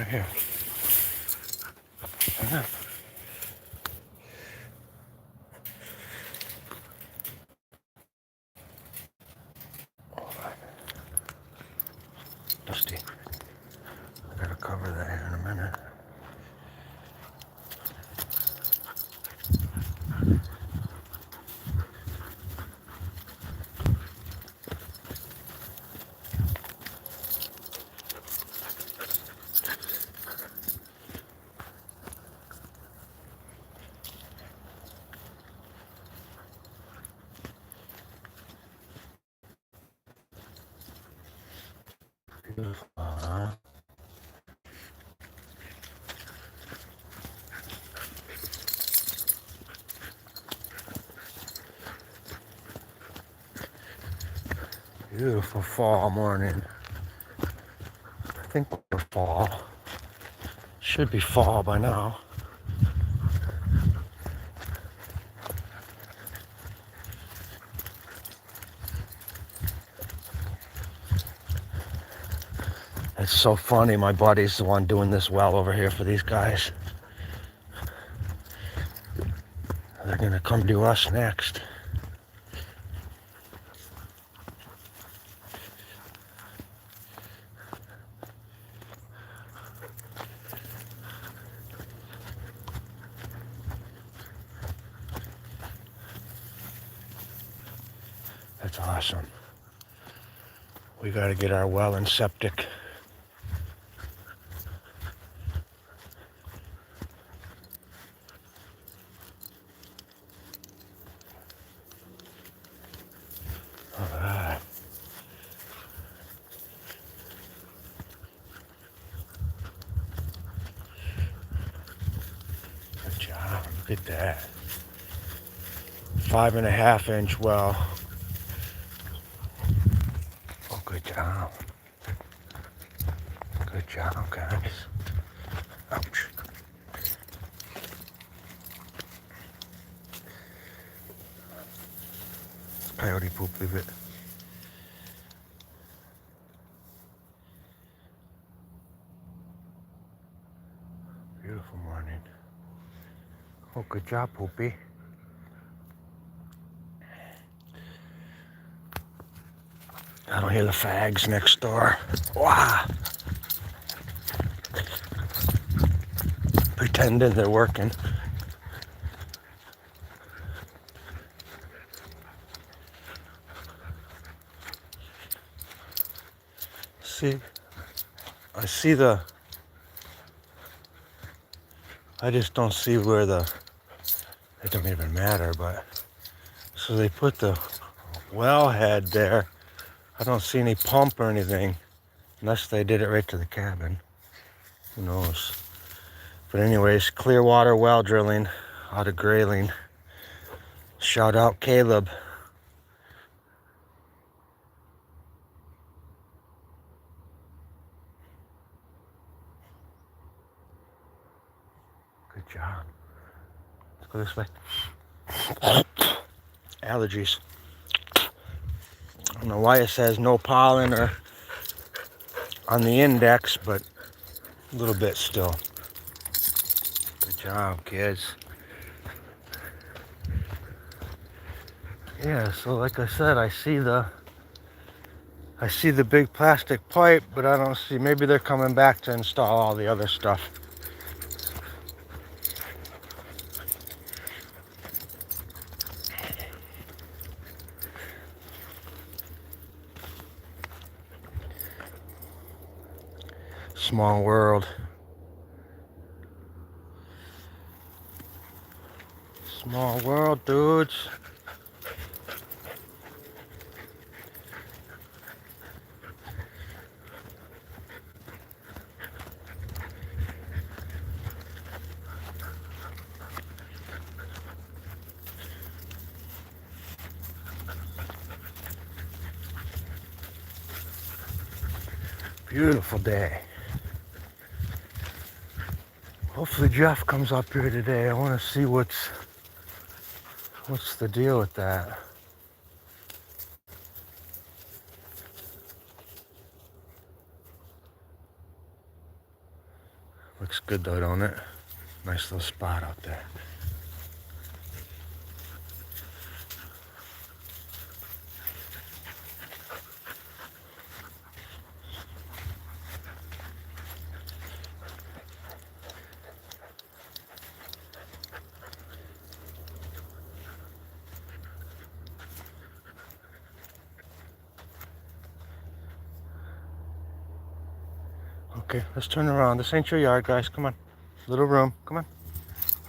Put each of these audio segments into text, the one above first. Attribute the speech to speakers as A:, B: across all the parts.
A: right here. Yeah. Dusty. I gotta cover that here in a minute. Beautiful, huh? Beautiful fall morning. I think we're fall. Should be fall by now. It's so funny. My buddy's the one doing this well over here for these guys. They're gonna come to us next. That's awesome. We gotta get our well and septic. All right. Good job. Look at that. 5.5 inch well. Oh, good job. Good job, guys. Ouch. Coyote poop, leave it. Beautiful morning. Oh, good job, Poopy. I don't hear the fags next door. Wow. Pretending they're working. See, I just don't see where it don't even matter, but, so they put the wellhead there. I don't see any pump or anything, unless they did it right to the cabin. Who knows? But anyways, Clearwater well drilling out of Grayling. Shout out Caleb. Good job. Let's go this way. Allergies. I don't know why it says no pollen or on the index, but a little bit still. Good job, kids. Yeah, so like I said, I see the big plastic pipe, but I don't see, maybe they're coming back to install all the other stuff. Small world. Small world, dudes. Beautiful day. Hopefully Jeff comes up here today. I want to see what's the deal with that. Looks good though, don't it? Nice little spot out there. Okay, let's turn around. This ain't your yard, guys. Come on. Little room. Come on.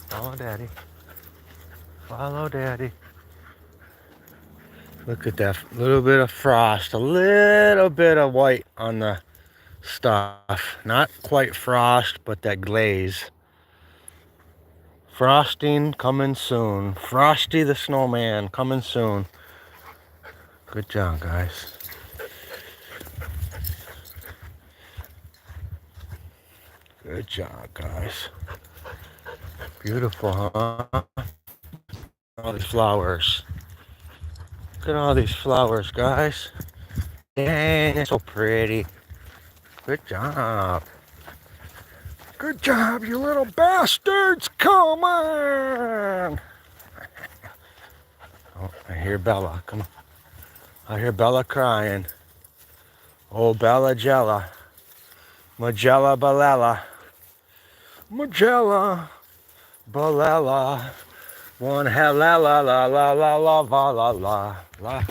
A: Follow Daddy. Follow Daddy. Look at that. Little bit of frost. A little bit of white on the stuff. Not quite frost, but that glaze. Frosting coming soon. Frosty the Snowman coming soon. Good job, guys. Good job, guys. Beautiful, huh? All these flowers. Look at all these flowers, guys. Dang, it's so pretty. Good job. Good job, you little bastards. Come on. Oh, I hear Bella. Come on. I hear Bella crying. Oh, Bella Jella. Magella Balella. Magella Balella. One hella la la la la la la la la la.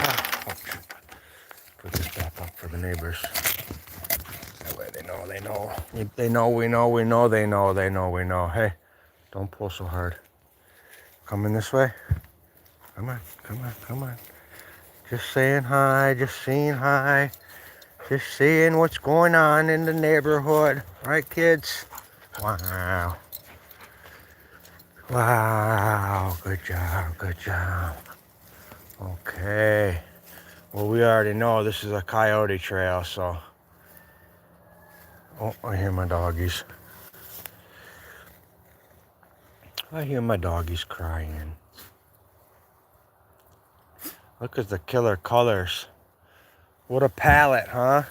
A: Put this back up for the neighbors. That way they know, they know. They know, we know, we know, they know, they know, we know. Hey, don't pull so hard. Coming this way? Come on, come on, come on. Just saying hi, just saying hi. Just seeing what's going on in the neighborhood. Right, kids? Wow. Wow, good job, good job. Okay. Well, we already know this is a coyote trail, so. Oh, I hear my doggies. I hear my doggies crying. Look at the killer colors. What a palette, huh?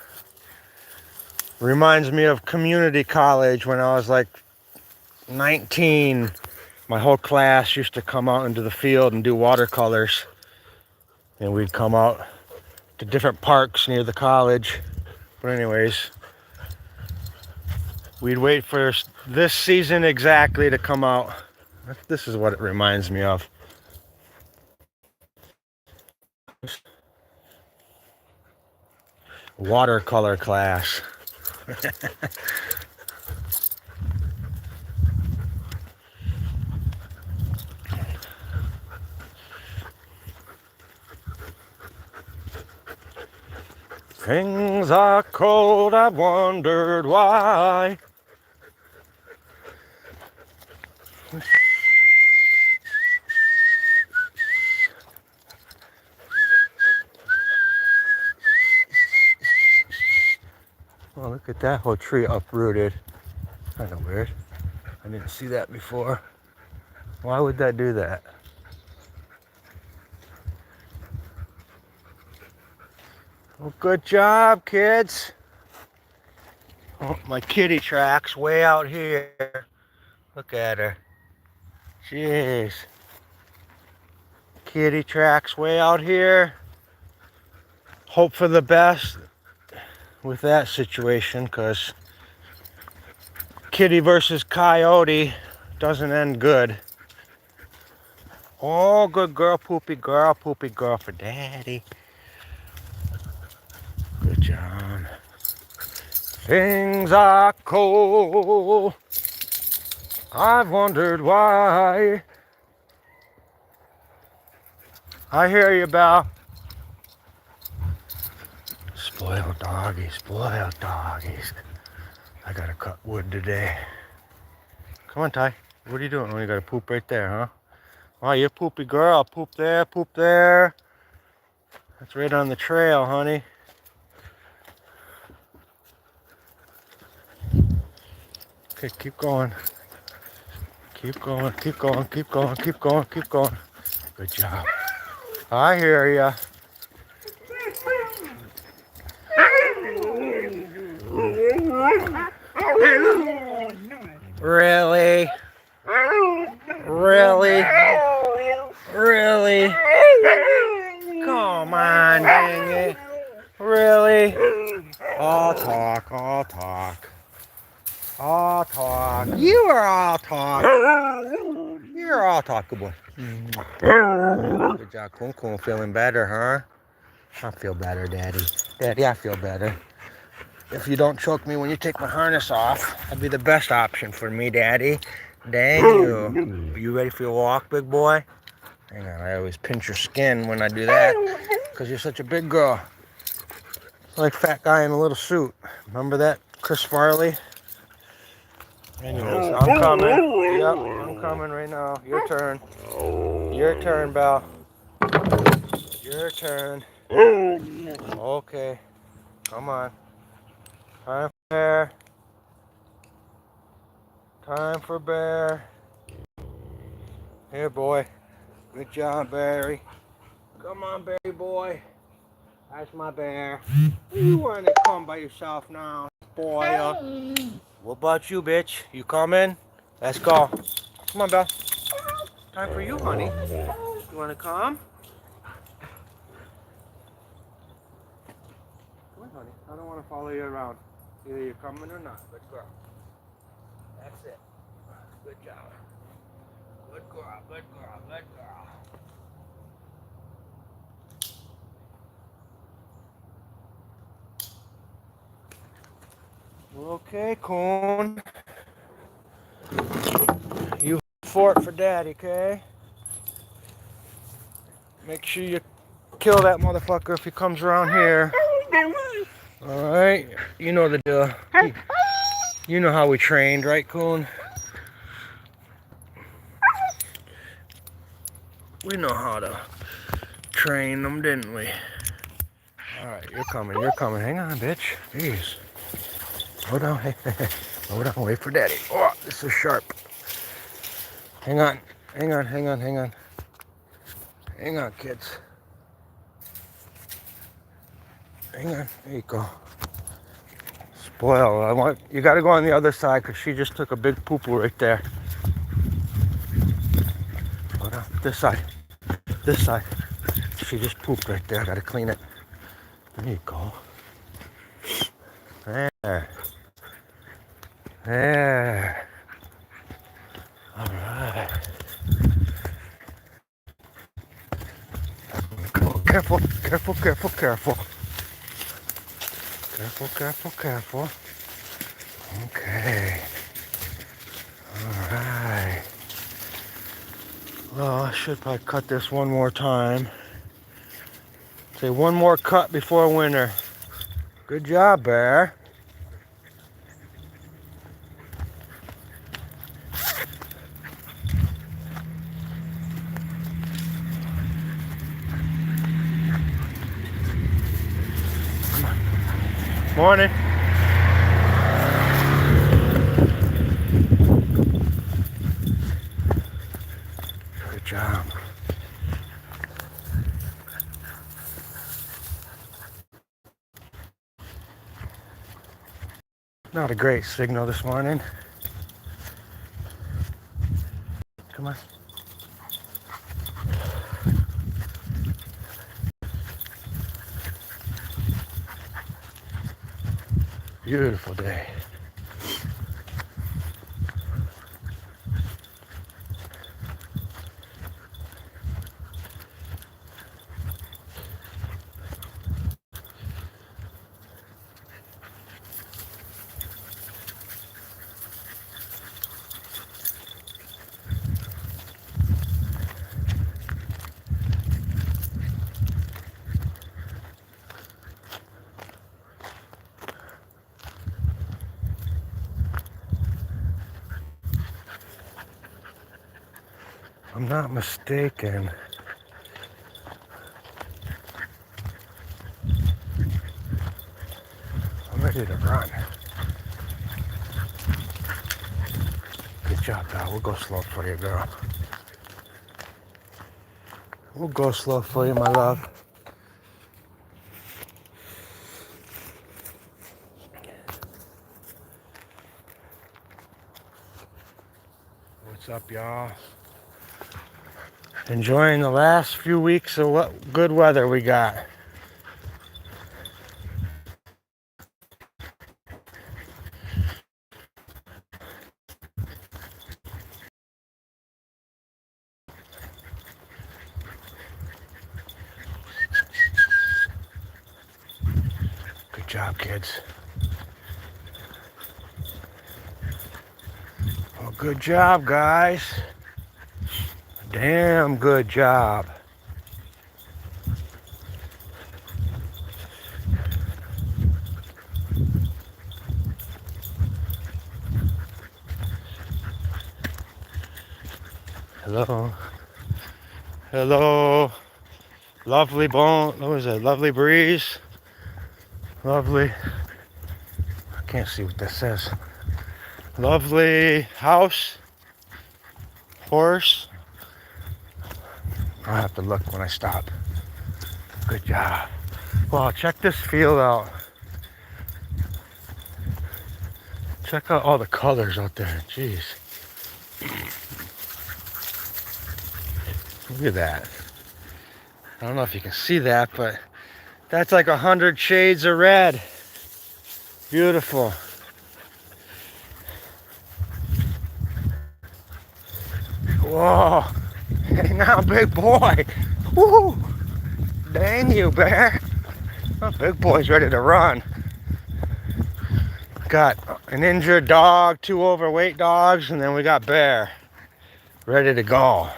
A: Reminds me of community college when I was like 19. My whole class used to come out into the field and do watercolors. And we'd come out to different parks near the college. But anyways, we'd wait for this season exactly to come out. This is what it reminds me of. Watercolor class. Things are cold, I've wondered why. Oh, look at that whole tree uprooted. Kind of weird. I didn't see that before. Why would that do that? Well, good job, kids. Oh, my kitty tracks way out here. Look at her. Jeez. Kitty tracks way out here. Hope for the best with that situation, because kitty versus coyote doesn't end good. Oh, good girl, poopy girl for daddy. Good job. Things are cold, I've wondered why. I hear you, Belle. Spoiled doggies, spoiled doggies. I gotta cut wood today. Come on, Ty. What are you doing? Oh, you gotta poop right there, huh? Oh, you poopy girl. Poop there, poop there. That's right on the trail, honey. Okay, keep going. Keep going, keep going, keep going, keep going, keep going. Good job. I hear ya. Really? Really? Really? Come on, dang it. Really? All talk, all talk. All talk. You are all talk. You're all talk, good boy. Good job, Kun Kun. Feeling better, huh? I feel better, Daddy. Daddy, I feel better. If you don't choke me when you take my harness off, that'd be the best option for me, Daddy. Dang you. Are you ready for your walk, big boy? Hang on, I always pinch your skin when I do that because you're such a big girl. Like fat guy in a little suit. Remember that, Chris Farley? Anyways, I'm coming. Yep, I'm coming right now. Your turn. Your turn, Belle. Your turn. Okay. Come on. Time for bear. Time for bear. Here, boy. Good job, Barry. Come on, Barry boy. That's my bear. You want to come by yourself now, boy? What about you, bitch? You coming? Let's go. Come on, Belle. Time for you, honey. You want to come? Come on, honey. I don't want to follow you around. Either you're coming or not. Good girl. That's it. Good job. Good girl. Good girl. Good girl. Okay, Coon. You fort for Daddy, okay? Make sure you kill that motherfucker if he comes around here. Alright? You know the deal. You know how we trained, right, Coon? We know how to train them, didn't we? Alright, you're coming, you're coming. Hang on, bitch. Jeez. Hold on, hey, hold on, wait for Daddy. Oh, this is sharp. Hang on, hang on, hang on, hang on. Hang on, kids. Hang on, there you go. Spoil. You gotta go on the other side because she just took a big poo-poo right there. Hold on, this side. This side. She just pooped right there. I gotta clean it. There you go. There. There. All right. Careful, careful, careful, careful. Careful, careful, careful. Okay. All right. Well, I should probably cut this one more time. Say one more cut before winter. Good job, Bear. Morning. Good job. Not a great signal this morning. Come on. Beautiful day. If I'm not mistaken, I'm ready to run. Good job, pal. We'll go slow for you, girl. We'll go slow for you, my love. What's up, y'all? Enjoying the last few weeks of what good weather we got. Good job, kids. Well, good job, guys. Damn good job. Hello. Hello. Lovely bone. What was it? Lovely breeze. Lovely. I can't see what that says. Lovely house. Horse. I'll have to look when I stop. Good job. Wow, check this field out. Check out all the colors out there. Jeez. Look at that. I don't know if you can see that, but that's like 100 shades of red. Beautiful. Whoa. Hey now, big boy. Woo! Dang you, bear. Oh, big boy's ready to run. Got an injured dog, 2 overweight dogs, and then we got Bear ready to go.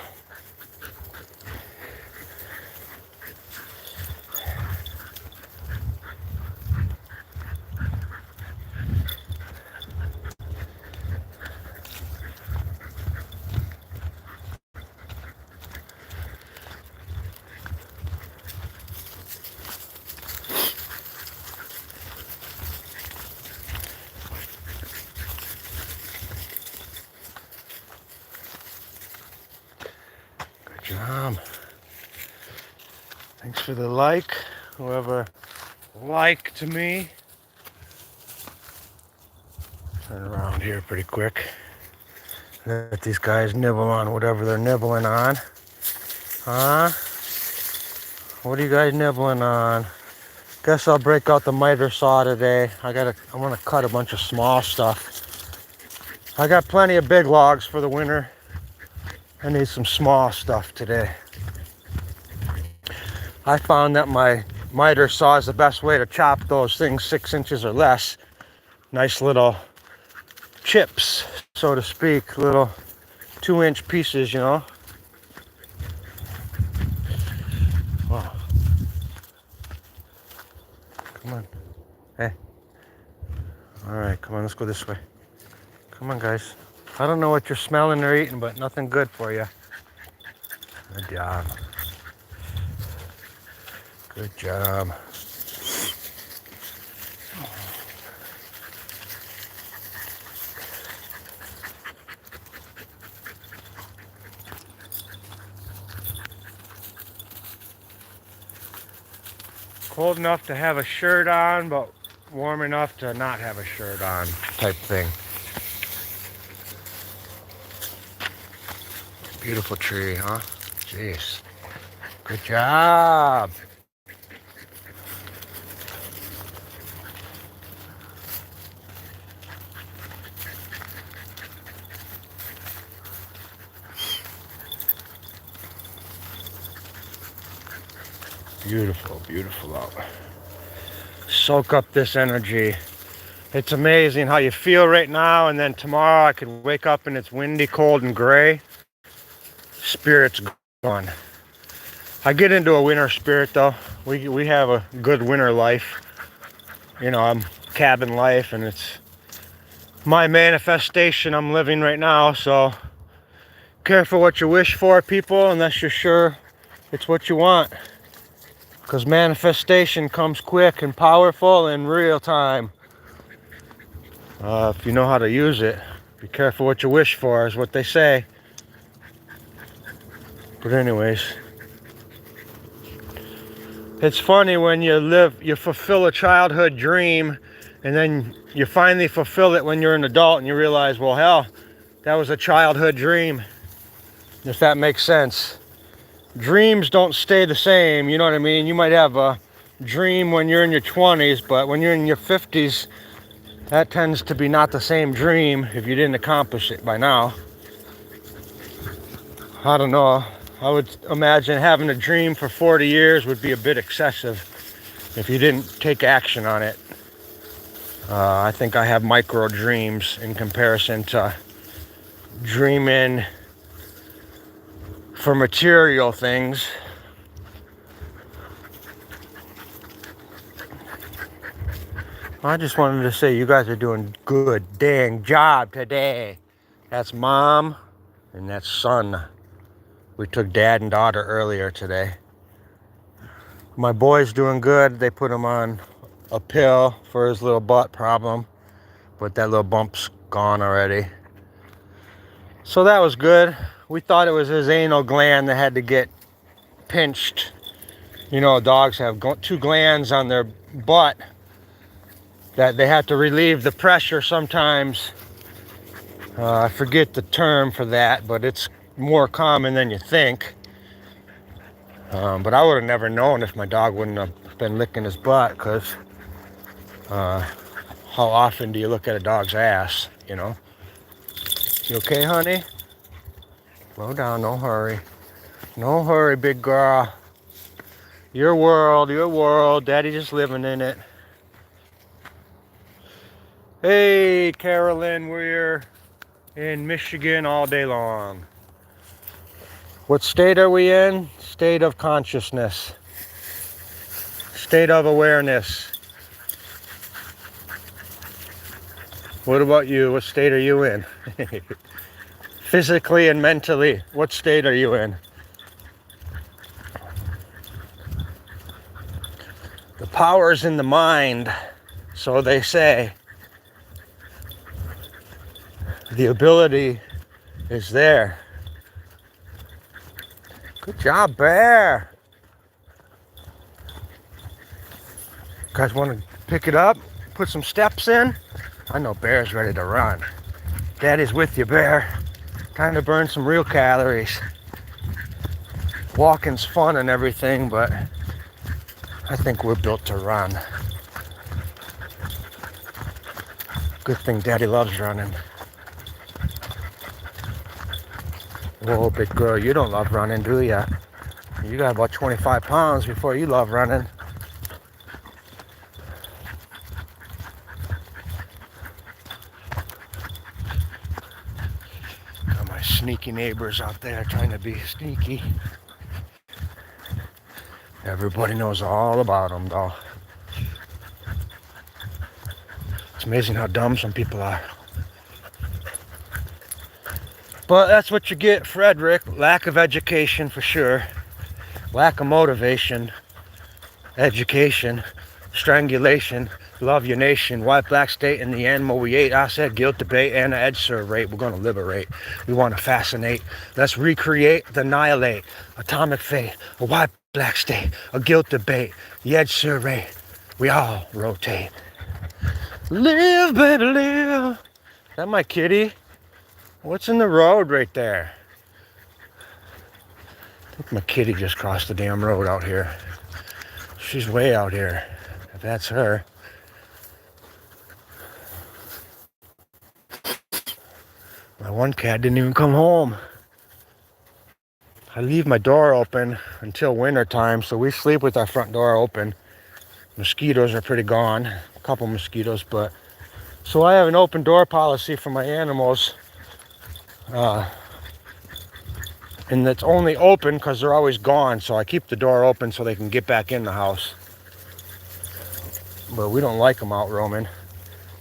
A: Good job. Thanks for the like, whoever liked me. Turn around here pretty quick. Let these guys nibble on whatever they're nibbling on. Huh? What are you guys nibbling on? Guess I'll break out the miter saw today. I want to cut a bunch of small stuff. I got plenty of big logs for the winter. I need some small stuff today. I found that my miter saw is the best way to chop those things 6 inches or less. Nice little chips, so to speak, little 2-inch pieces, you know. Wow. Come on. Hey. All right, come on, let's go this way. Come on, guys. I don't know what you're smelling or eating, but nothing good for you. Good job. Good job. Cold enough to have a shirt on, but warm enough to not have a shirt on type thing. Beautiful tree, huh? Jeez. Good job. Beautiful, beautiful out. Soak up this energy. It's amazing how you feel right now, and then tomorrow I could wake up and it's windy, cold, and gray. Spirit's gone. I get into a winter spirit though. We have a good winter life. You know, I'm cabin life, and it's my manifestation I'm living right now, so careful what you wish for, people, unless you're sure it's what you want. Because manifestation comes quick and powerful in real time. If you know how to use it. Be careful what you wish for, is what they say. But anyways, it's funny when you fulfill a childhood dream, and then you finally fulfill it when you're an adult and you realize, well, hell, That was a childhood dream, if that makes sense. Dreams don't stay the same, you know what I mean? You might have a dream when you're in your 20s, but when you're in your 50s, that tends to be not the same dream if you didn't accomplish it by now. I don't know. I would imagine having a dream for 40 years would be a bit excessive if you didn't take action on it. I think I have micro dreams in comparison to dreaming for material things. I just wanted to say you guys are doing good dang job today. That's mom and that's son. We took dad and daughter earlier today. My boy's doing good. They put him on a pill for his little butt problem, but that little bump's gone already. So that was good. We thought it was his anal gland that had to get pinched. You know, dogs have two glands on their butt that they have to relieve the pressure sometimes. I forget the term for that, but it's more common than you think. But I would have never known if my dog wouldn't have been licking his butt, because how often do you look at a dog's ass, you know? You okay, honey? Slow down, no hurry. No hurry, big girl. Your world, daddy just living in it. Hey, Carolyn, we're in Michigan all day long. What state are we in? State of consciousness. State of awareness. What about you? What state are you in? Physically and mentally, what state are you in? The power's in the mind, so they say. The ability is there. Good job, Bear. You guys want to pick it up? Put some steps in? I know Bear's ready to run. Daddy's with you, Bear. Trying to burn some real calories. Walking's fun and everything, but I think we're built to run. Good thing Daddy loves running. Whoa, big girl, you don't love running, do ya? You got about 25 pounds before you love running. Got my sneaky neighbors out there trying to be sneaky. Everybody knows all about them, though. It's amazing how dumb some people are. But that's what you get, Frederick. Lack of education for sure. Lack of motivation. Education. Strangulation. Love your nation. White, black, state, and the animal we ate. I said guilt, debate, and an ed rate. We're going to liberate. We want to fascinate. Let's recreate, the annihilate. Atomic fate. A white, black state. A guilt debate. The ed rate. We all rotate. Live, baby, live. Is that my kitty? What's in the road right there? I think my kitty just crossed the damn road out here. She's way out here, if that's her. My one cat didn't even come home. I leave my door open until winter time, so we sleep with our front door open. Mosquitoes are pretty gone, a couple mosquitoes, but so I have an open door policy for my animals. And it's only open because they're always gone, so I keep the door open so they can get back in the house. But we don't like them out roaming.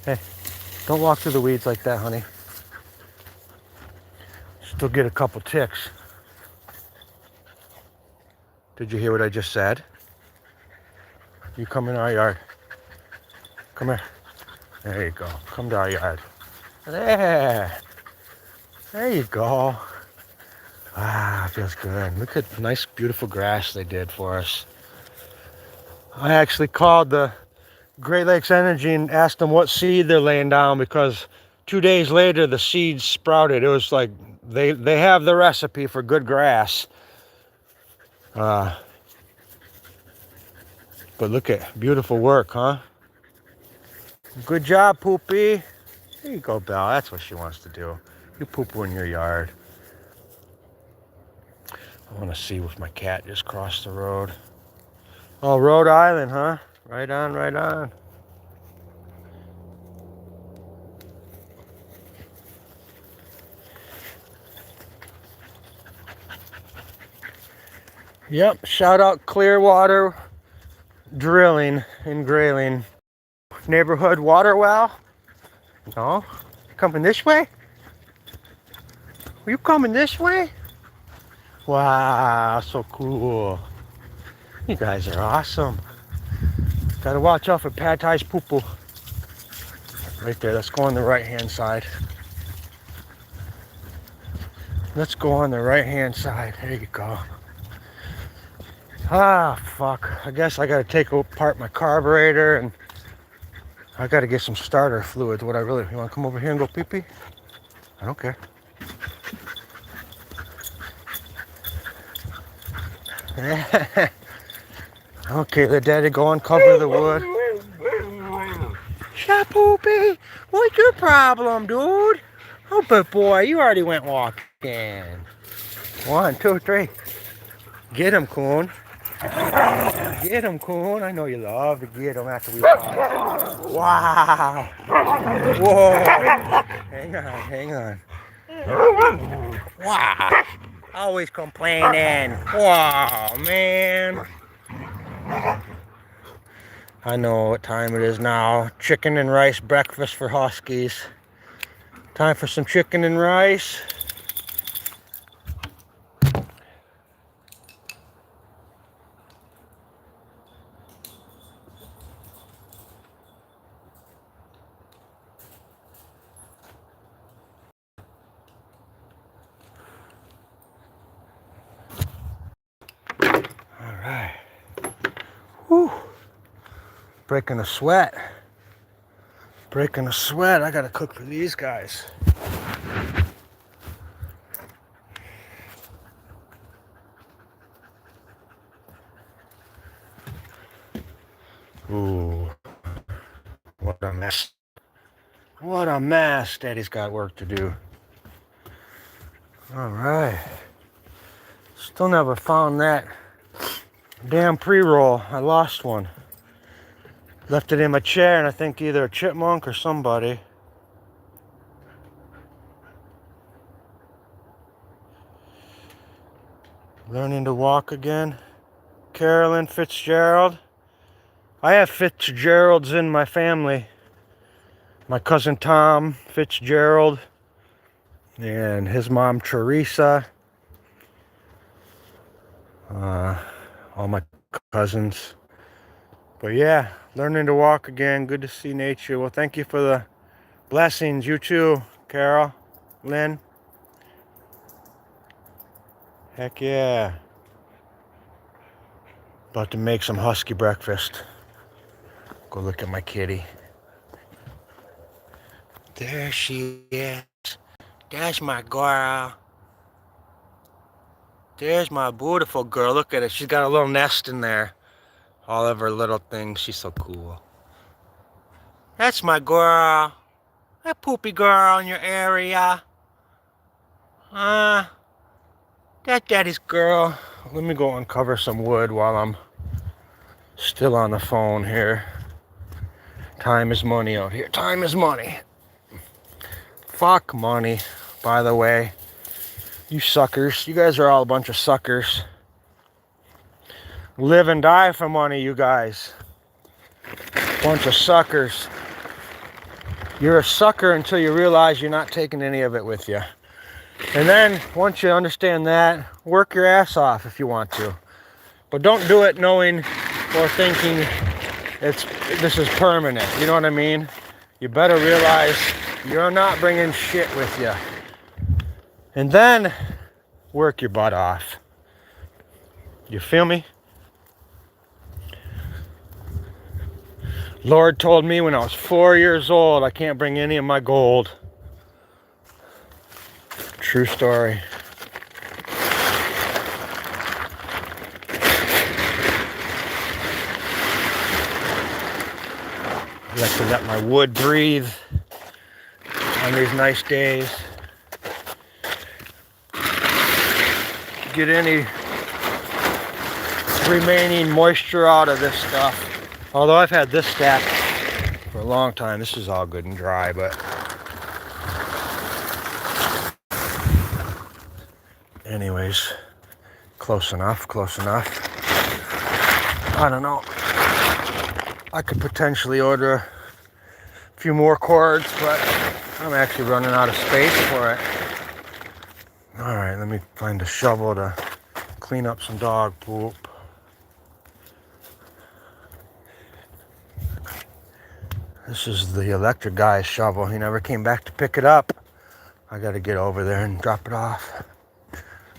A: Hey, don't walk through the weeds like that, honey. Still get a couple ticks. Did you hear what I just said? You come in our yard. Come here. There you go. Come to our yard. There. There you go. Ah, feels good. Look at the nice, beautiful grass they did for us. I actually called the Great Lakes Energy and asked them what seed they're laying down, because 2 days later, the seeds sprouted. It was like they have the recipe for good grass. But look at beautiful work, huh? Good job, Poopy. There you go, Belle. That's what she wants to do. You poo-poo in your yard. I want to see if my cat just crossed the road. Oh, Rhode Island, huh? Right on, right on. Yep, shout out Clearwater Drilling in Grayling. Neighborhood water well? No? Coming this way? Are you coming this way? Wow, so cool. You guys are awesome. Gotta watch out for Pad Thai's poo-poo. Right there, let's go on the right-hand side. Let's go on the right-hand side. There you go. Ah, fuck. I guess I gotta take apart my carburetor and I gotta get some starter fluid. You wanna come over here and go pee-pee? I don't care. Okay, let Daddy go uncover the wood. Shut Poopy! What's your problem, dude? Oh, good boy, you already went walking. 1, 2, 3. Get him, Coon. Get him, Coon. I know you love to get him after we walk. Wow. Whoa. Hang on. Wow. Always complaining. Wow, man. I know what time it is now. Chicken and rice breakfast for Huskies. Time for some chicken and rice. All right. Whew. Breaking a sweat. Breaking a sweat. I gotta cook for these guys. Ooh. What a mess. What a mess. Daddy's got work to do. All right. Still never found that damn pre-roll. I lost one. Left it in my chair and I think either a chipmunk or somebody. Learning to walk again. Carolyn Fitzgerald. I have Fitzgeralds in my family. My cousin Tom Fitzgerald and his mom Teresa. All my cousins. But yeah, learning to walk again. Good to see nature. Well, thank you for the blessings. You too, Carol, Lynn. Heck yeah. About to make some husky breakfast. Go look at my kitty. There she is. That's my girl. There's my beautiful girl. Look at it. She's got a little nest in there. All of her little things. She's so cool. That's my girl. That poopy girl in your area. That's Daddy's girl. Let me go uncover some wood while I'm still on the phone here. Time is money out here. Time is money. Fuck money, by the way. You suckers. You guys are all a bunch of suckers. Live and die for money, you guys. Bunch of suckers. You're a sucker until you realize you're not taking any of it with you. And then, once you understand that, work your ass off if you want to. But don't do it knowing or thinking this is permanent. You know what I mean? You better realize you're not bringing shit with you. And then, work your butt off. You feel me? Lord told me when I was 4 years old, I can't bring any of my gold. True story. I like to let my wood breathe on these nice days. Get any remaining moisture out of this stuff. Although I've had this stacked for a long time. This is all good and dry, but anyways, close enough. I don't know. I could potentially order a few more cords, but I'm actually running out of space for it. All right, let me find a shovel to clean up some dog poop. This is the electric guy's shovel. He never came back to pick it up. I gotta get over there and drop it off.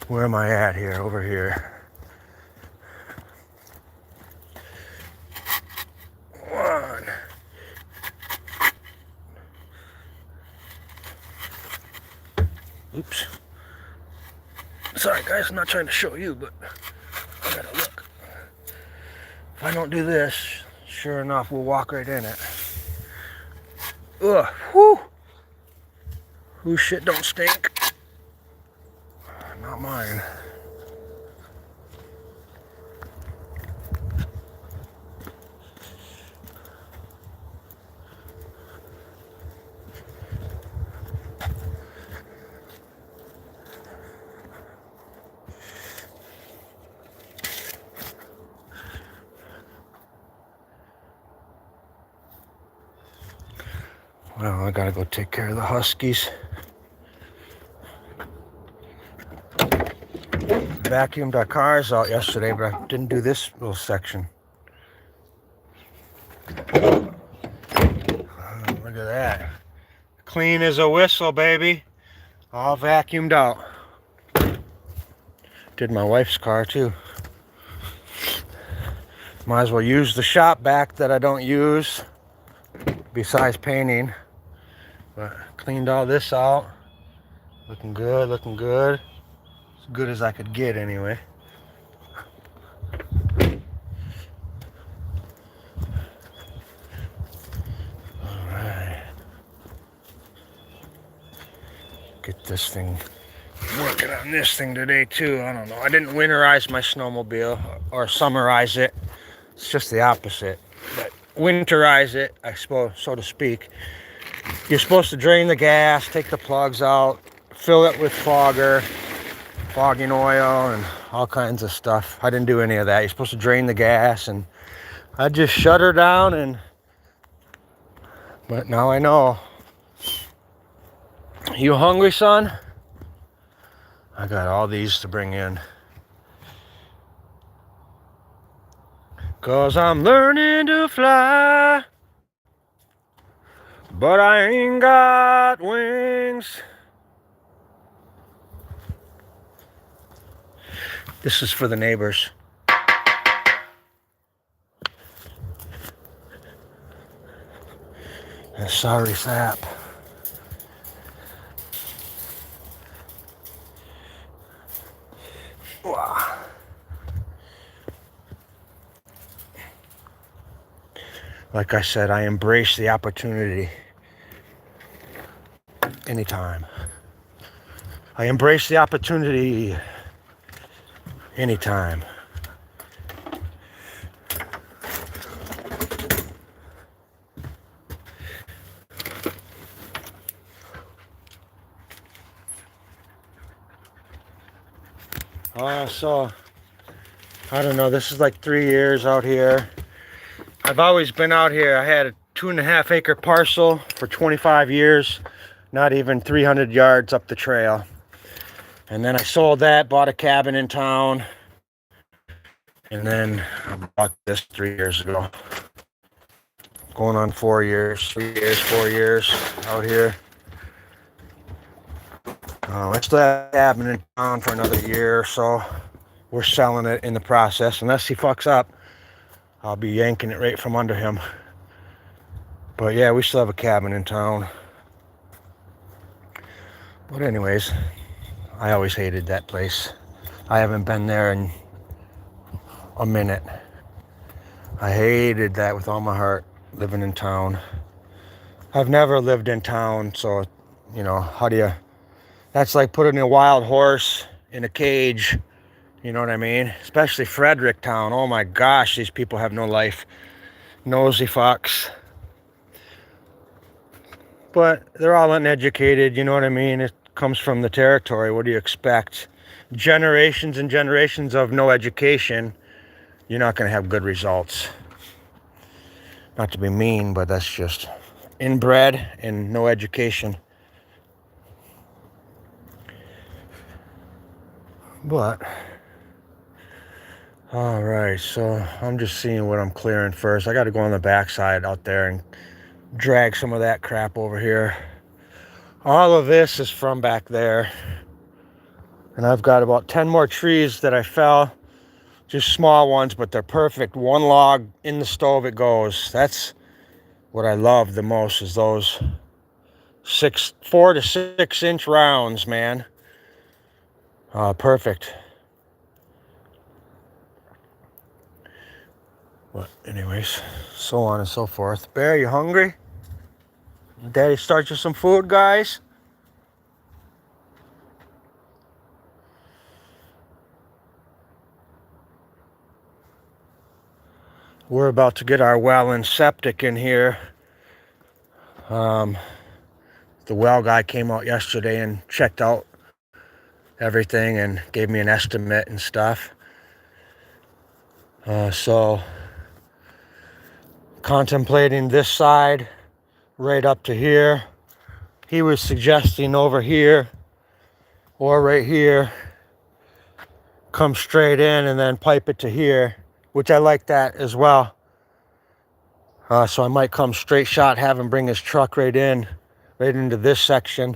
A: Where am I at here? Over here. One. Oops. Sorry guys, I'm not trying to show you, but I gotta look. If I don't do this, sure enough, we'll walk right in it. Ugh, whew. Whose shit don't stink? Not mine. Well, I gotta go take care of the huskies. Vacuumed our cars out yesterday, but I didn't do this little section. Oh, look at that. Clean as a whistle, baby. All vacuumed out. Did my wife's car too. Might as well use the shop vac that I don't use besides painting. But cleaned all this out. Looking good, looking good. As good as I could get anyway. Alright. Get this thing working on this thing today too. I don't know. I didn't winterize my snowmobile or summerize it. It's just the opposite. But winterize it, I suppose, so to speak. You're supposed to drain the gas, take the plugs out, fill it with fogging oil and all kinds of stuff. I didn't do any of that. You're supposed to drain the gas, and I just shut her down, but now I know. You hungry, son? I got all these to bring in. 'Cause I'm learning to fly, but I ain't got wings. This is for the neighbors. And sorry, sap. Wow. Like I said, I embrace the opportunity anytime. I embrace the opportunity anytime. So, I don't know, this is like 3 years out here. I've always been out here. I had a 2.5 acre parcel for 25 years, not even 300 yards up the trail. And then I sold that, bought a cabin in town, and then I bought this 3 years ago. Going on 4 years, 4 years out here. I still have a cabin in town for another year or so. We're selling it in the process. Unless he fucks up, I'll be yanking it right from under him. But yeah, we still have a cabin in town. But anyways, I always hated that place. I haven't been there in a minute. I hated that with all my heart, living in town. I've never lived in town, so, you know, how do you... That's like putting a wild horse in a cage, you know what I mean? Especially Fredericktown. Oh my gosh, these people have no life. Nosy fucks. But they're all uneducated, you know what I mean? It comes from the territory. What do you expect? Generations and generations of no education. You're not going to have good results. Not to be mean, but that's just inbred and no education. But, all right, so I'm just seeing what I'm clearing first. I got to go on the backside out there and drag some of that crap over here. All of this is from back there. And I've got about 10 more trees that I fell. Just small ones, but they're perfect. One log in the stove, it goes. That's what I love the most, is those 4 to 6 inch rounds, man. Perfect. But anyways, so on and so forth. Bear, you hungry? Daddy start you some food, guys? We're about to get our well and septic in here. The well guy came out yesterday and checked out everything and gave me an estimate and stuff. So contemplating this side right up to here. He was suggesting over here or right here, come straight in and then pipe it to here, which I like that as well. So I might come straight shot, have him bring his truck right into this section.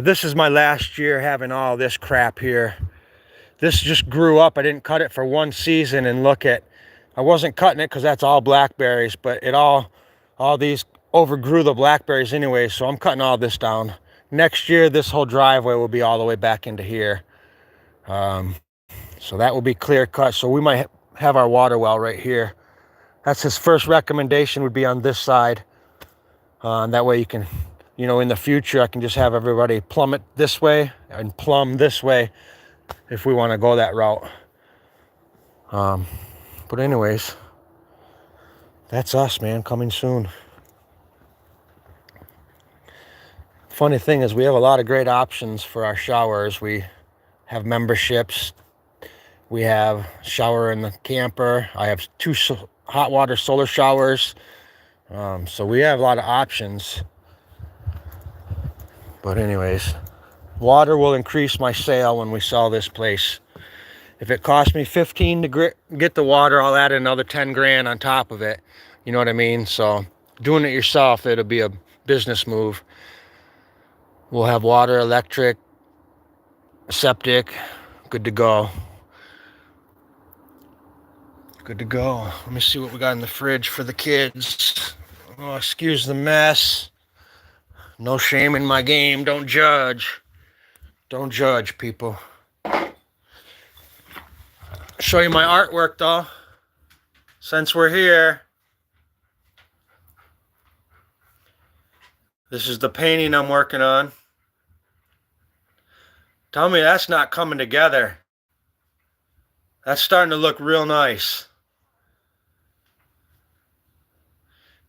A: This is my last year having all this crap here. This just grew up. I didn't cut it for one season, and look at, I wasn't cutting it because that's all blackberries, but all these overgrew the blackberries anyway, so I'm cutting all this down. Next year, this whole driveway will be all the way back into here. So that will be clear cut. So we might have our water well right here. That's his first recommendation, would be on this side. That way you can, you know, in the future, I can just have everybody plumb it this way and plumb this way if we want to go that route. But anyways, that's us, man, coming soon. Funny thing is, we have a lot of great options for our showers. We have memberships. We have shower in the camper. I have 2 hot water solar showers. So we have a lot of options. But anyways, water will increase my sale when we sell this place. If it costs me 15 to get the water, I'll add another 10 grand on top of it. You know what I mean? So doing it yourself, it'll be a business move. We'll have water, electric, septic, good to go. Good to go. Let me see what we got in the fridge for the kids. Oh, excuse the mess. No shame in my game. Don't judge. Don't judge, people. Show you my artwork, though, since we're here. This is the painting I'm working on. Tell me that's not coming together. That's starting to look real nice.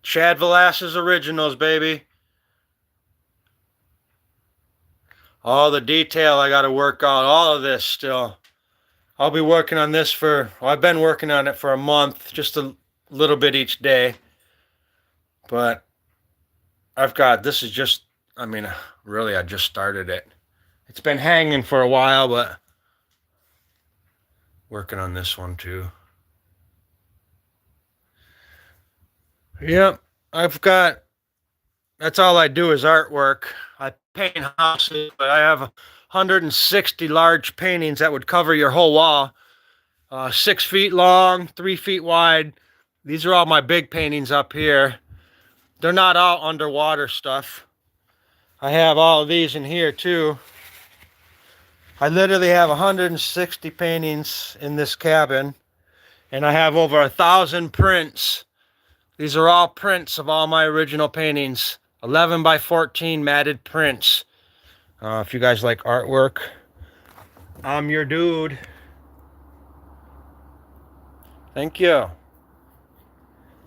A: Chad Velasquez Originals, baby. All the detail I got to work on, all of this still. I'll be working on this I've been working on it for a month, just a little bit each day. But this is just, I mean, really, I just started it. It's been hanging for a while, but working on this one too. Yep, that's all I do is artwork. I paint houses, but I have 160 large paintings that would cover your whole wall. 6 feet long, 3 feet wide. These are all my big paintings up here. They're not all underwater stuff. I have all of these in here too. I literally have 160 paintings in this cabin, and I have over 1,000 prints. These are all prints of all my original paintings. 11 by 14 matted prints. If you guys like artwork, I'm your dude. Thank you.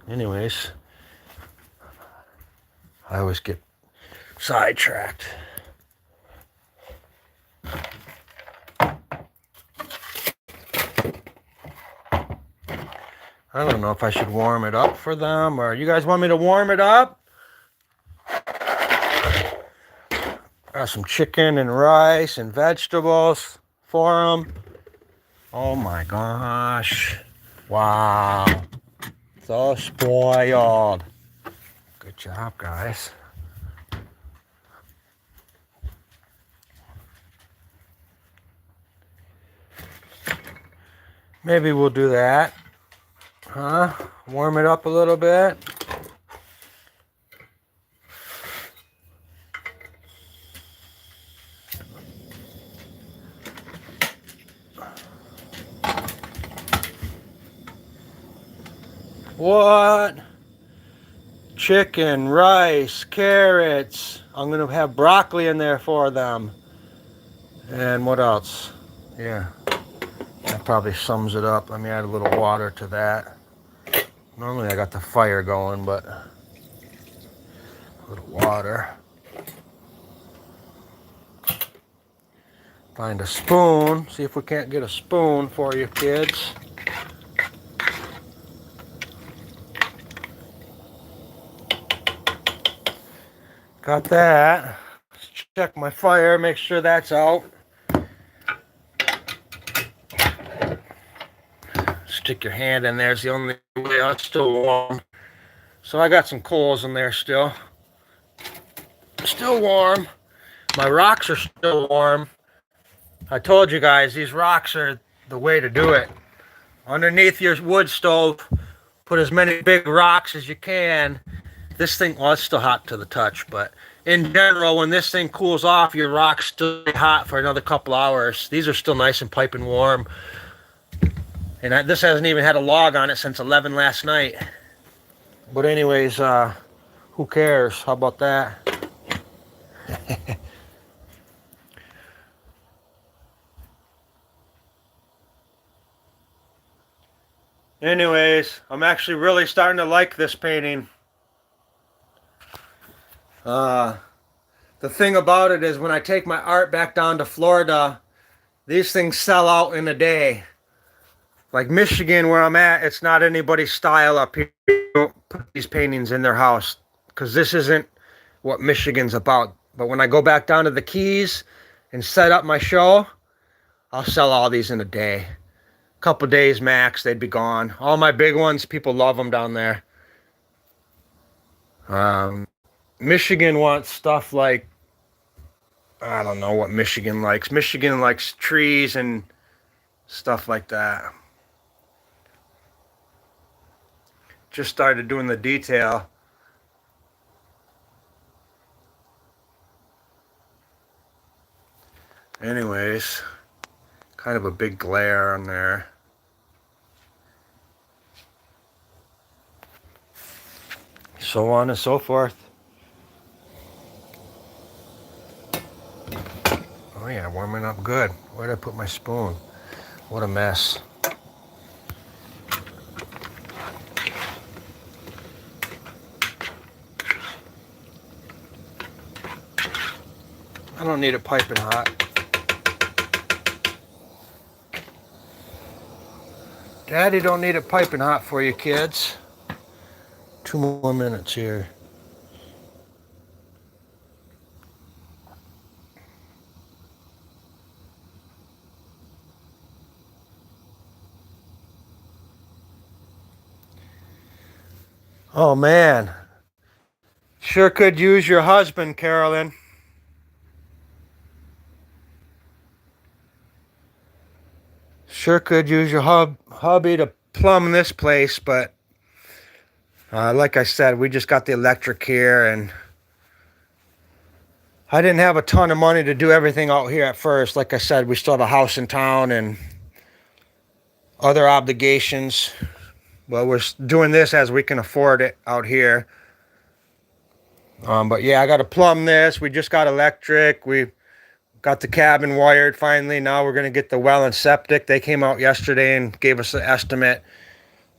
A: Anyways, I always get sidetracked. I don't know if I should warm it up for them, or you guys want me to warm it up? Got some chicken and rice and vegetables for them. Oh my gosh. Wow. So spoiled. Good job, guys. Maybe we'll do that. Huh? Warm it up a little bit. What? Chicken, rice, carrots. I'm going to have broccoli in there for them. And what else? Yeah. That probably sums it up. Let me add a little water to that. Normally I got the fire going, but a little water. Find a spoon. See if we can't get a spoon for you kids. Got that. Let's check my fire, make sure that's out. Stick your hand in there, it's the only way. It's still warm. So I got some coals in there still. Still warm. My rocks are still warm. I told you guys, these rocks are the way to do it. Underneath your wood stove, put as many big rocks as you can. This thing, well, it's still hot to the touch, but in general, when this thing cools off, your rock's still hot for another couple hours. These are still nice and piping warm. And this hasn't even had a log on it since 11 last night. But anyways, who cares? How about that? Anyways, I'm actually really starting to like this painting. The thing about it is when I take my art back down to Florida, these things sell out in a day. Like Michigan, where I'm at, it's not anybody's style up here. They don't put these paintings in their house because this isn't what Michigan's about. But when I go back down to the Keys and set up my show, I'll sell all these in a day. Couple days max, they'd be gone. All my big ones, people love them down there. Michigan wants stuff like, I don't know what Michigan likes. Michigan likes trees and stuff like that. Just started doing the detail. Anyways, kind of a big glare on there. So on and so forth. Oh yeah, warming up good. Where did I put my spoon? What a mess. I don't need it piping hot. Daddy don't need it piping hot for you kids. 2 more minutes here. Oh man, sure could use your husband, Carolyn. Sure could use your hubby to plumb this place, but like I said, we just got the electric here, and I didn't have a ton of money to do everything out here at first. Like I said, we still have a house in town and other obligations. Well, we're doing this as we can afford it out here. But yeah, I got to plumb this. We just got electric. We got the cabin wired finally. Now we're going to get the well and septic. They came out yesterday and gave us an estimate.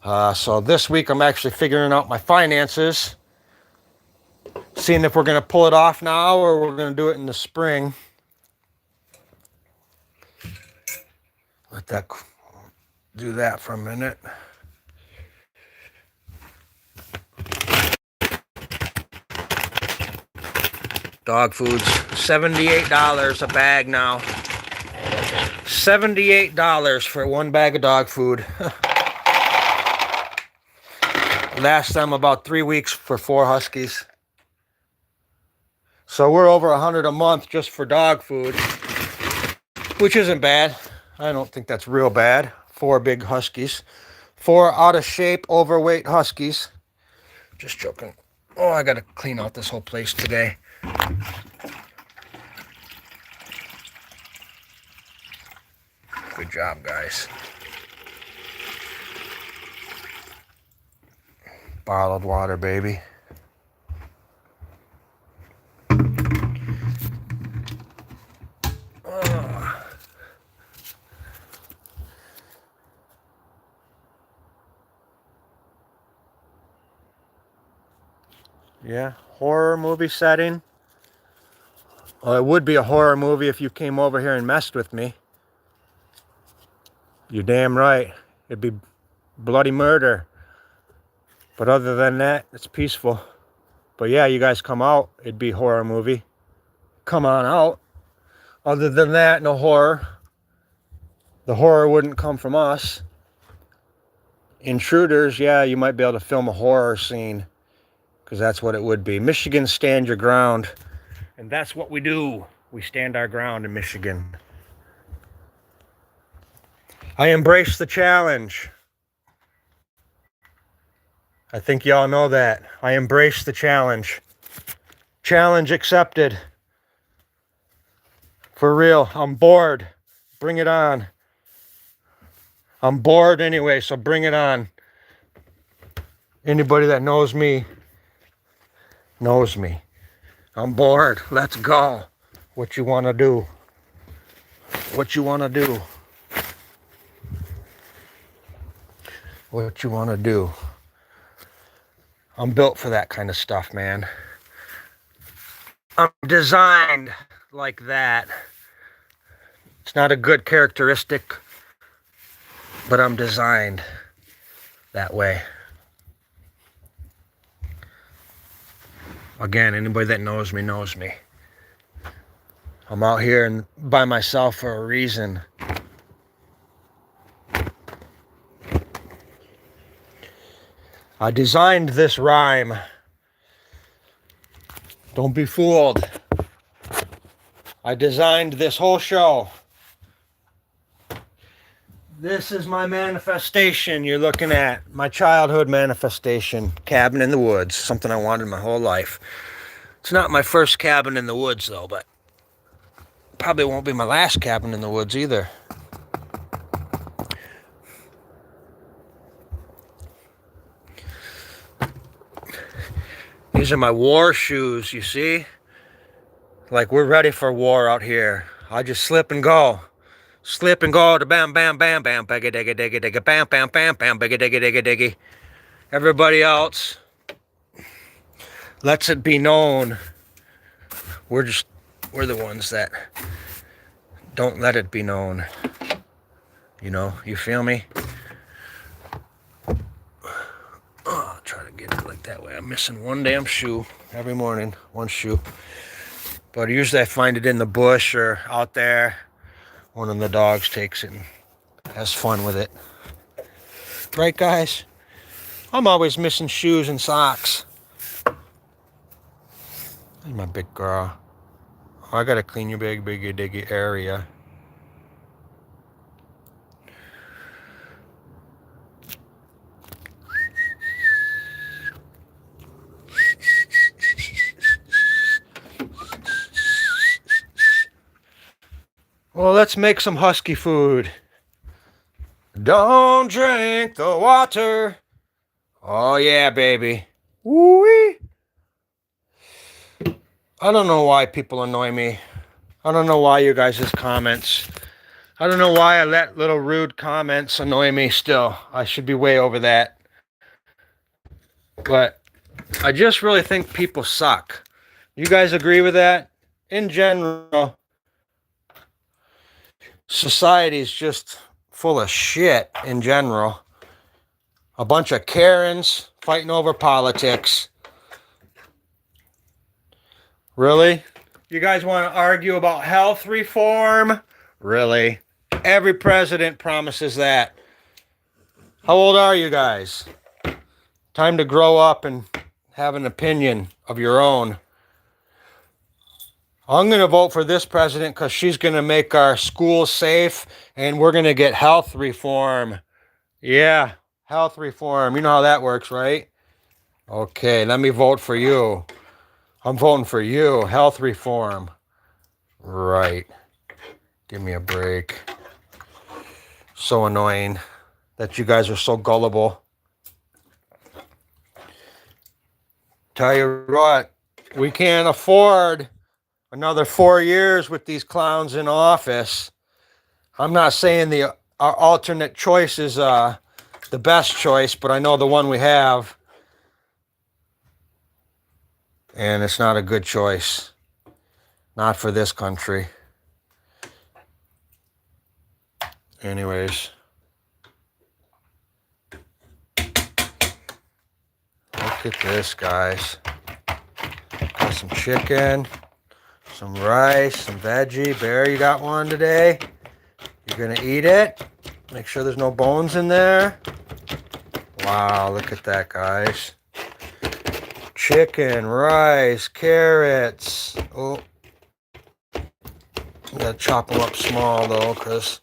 A: So this week I'm actually figuring out my finances. Seeing if we're going to pull it off now or we're going to do it in the spring. Let that do that for a minute. Dog food's $78 a bag now. $78 for one bag of dog food. Last time about 3 weeks for 4 huskies. So we're over $100 a month just for dog food, which isn't bad. I don't think that's real bad. 4 big huskies. 4 out of shape, overweight huskies. Just joking. Oh, I gotta clean out this whole place today. Good job, guys. Bottled water, baby. Yeah, horror movie setting. Well, it would be a horror movie if you came over here and messed with me. You're damn right. It'd be bloody murder. But other than that, it's peaceful. But yeah, you guys come out, it'd be a horror movie. Come on out. Other than that, no horror. The horror wouldn't come from us. Intruders, yeah, you might be able to film a horror scene. Because that's what it would be. Michigan, stand your ground. And that's what we do. We stand our ground in Michigan. I embrace the challenge. I think y'all know that. I embrace the challenge. Challenge accepted. For real, I'm bored. Bring it on. I'm bored anyway, so bring it on. Anybody that knows me knows me. I'm bored. Let's go. What you want to do? What you want to do? What you want to do? I'm built for that kind of stuff, man. I'm designed like that. It's not a good characteristic, but I'm designed that way. Again, anybody that knows me knows me. I'm out here and by myself for a reason. I designed this rhyme. Don't be fooled. I designed this whole show. This is my manifestation you're looking at. My childhood manifestation. Cabin in the woods. Something I wanted my whole life. It's not my first cabin in the woods though, but probably won't be my last cabin in the woods either. These are my war shoes, you see? Like we're ready for war out here. I just slip and go. Slip and go to bam, bam, bam, bam, bagga, digga, digga, digga, bam, bam, bam, bam, bagga, digga, digga, digga. Everybody else, lets it be known. We're the ones that don't let it be known. You know, you feel me? Oh, I'll try to get it like that way. I'm missing one damn shoe every morning, one shoe. But usually I find it in the bush or out there. One of the dogs takes it and has fun with it. Right, guys? I'm always missing shoes and socks. There's my big girl. Oh, I gotta clean your big, diggy area. Well, let's make some husky food. Don't drink the water. Oh, yeah, baby. Woo-wee. I don't know why people annoy me. I don't know why you guys' comments. I don't know why I let little rude comments annoy me still. I should be way over that. But I just really think people suck. You guys agree with that? In general, society is just full of shit in general. A bunch of Karens fighting over politics. Really? You guys want to argue about health reform? Really? Every president promises that. How old are you guys? Time to grow up and have an opinion of your own. I'm going to vote for this president because she's going to make our schools safe and we're going to get health reform. Yeah, health reform. You know how that works, right? Okay, let me vote for you. I'm voting for you. Health reform. Right. Give me a break. So annoying that you guys are so gullible. Tell you what, we can't afford another 4 years with these clowns in office. I'm not saying our alternate choice is the best choice, but I know the one we have. And it's not a good choice. Not for this country. Anyways. Look at this, guys. Got some chicken, some rice, some veggie. Bear, you got one today? You're gonna eat it? Make sure there's no bones in there. Wow, look at that, guys. Chicken, rice, carrots. Oh, you gotta chop them up small though, because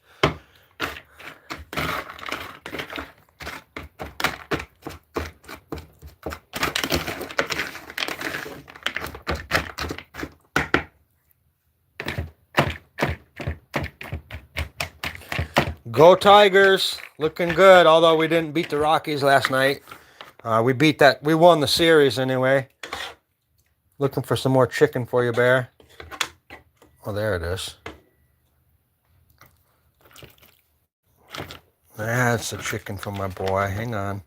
A: go Tigers, looking good, although we didn't beat the Rockies last night. We won the series anyway. Looking for some more chicken for you, Bear. Oh, there it is. That's the chicken for my boy. Hang on.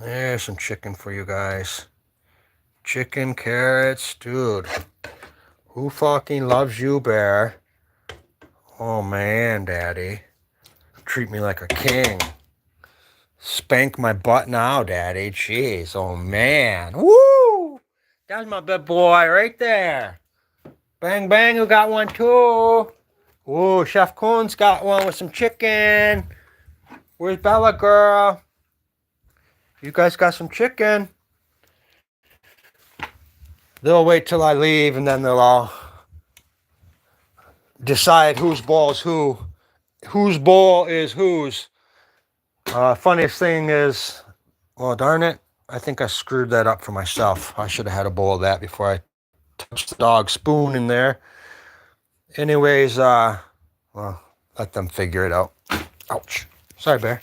A: There's some chicken for you guys. Chicken, carrots, dude. Who fucking loves you, Bear? Oh, man, Daddy. Treat me like a king. Spank my butt now, Daddy. Jeez, oh, man. Woo! That's my big boy right there. Bang, bang, who got one, too? Ooh, Chef Coon's got one with some chicken. Where's Bella, girl? You guys got some chicken. They'll wait till I leave and then they'll all decide whose ball is who. Whose ball is whose. Funniest thing is, well, darn it, I think I screwed that up for myself. I should have had a bowl of that before I touched the dog spoon in there. Anyways, well, let them figure it out. Ouch. Sorry, Bear.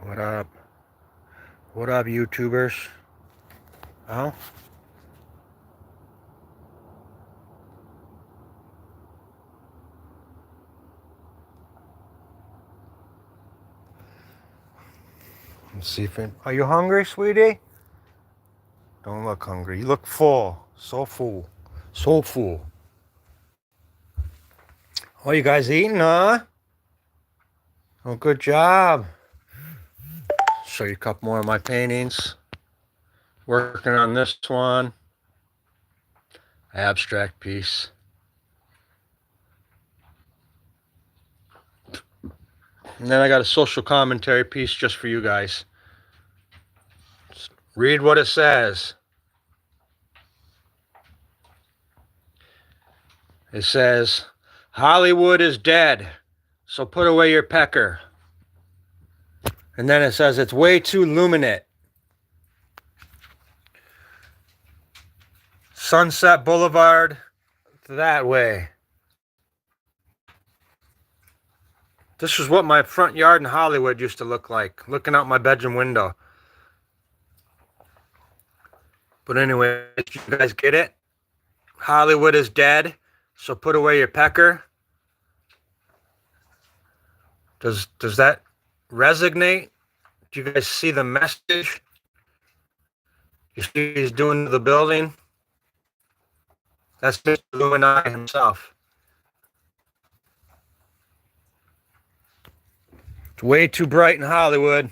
A: What up? What up, YouTubers? Oh? Let's see if it... Are you hungry, sweetie? Don't look hungry. You look full. So full. So full. Oh, you guys eating, huh? Oh, good job. Show you a couple more of my paintings. Working on this one. Abstract piece. And then I got a social commentary piece just for you guys. Read what it says. It says, Hollywood is dead, so put away your pecker. And then it says, it's way too luminate. Sunset Boulevard, that way. This is what my front yard in Hollywood used to look like, looking out my bedroom window. But anyway, you guys get it? Hollywood is dead, so put away your pecker. Does that resonate? Do you guys see the message? You see what he's doing to the building? That's Mr. Illuminati himself. It's way too bright in Hollywood.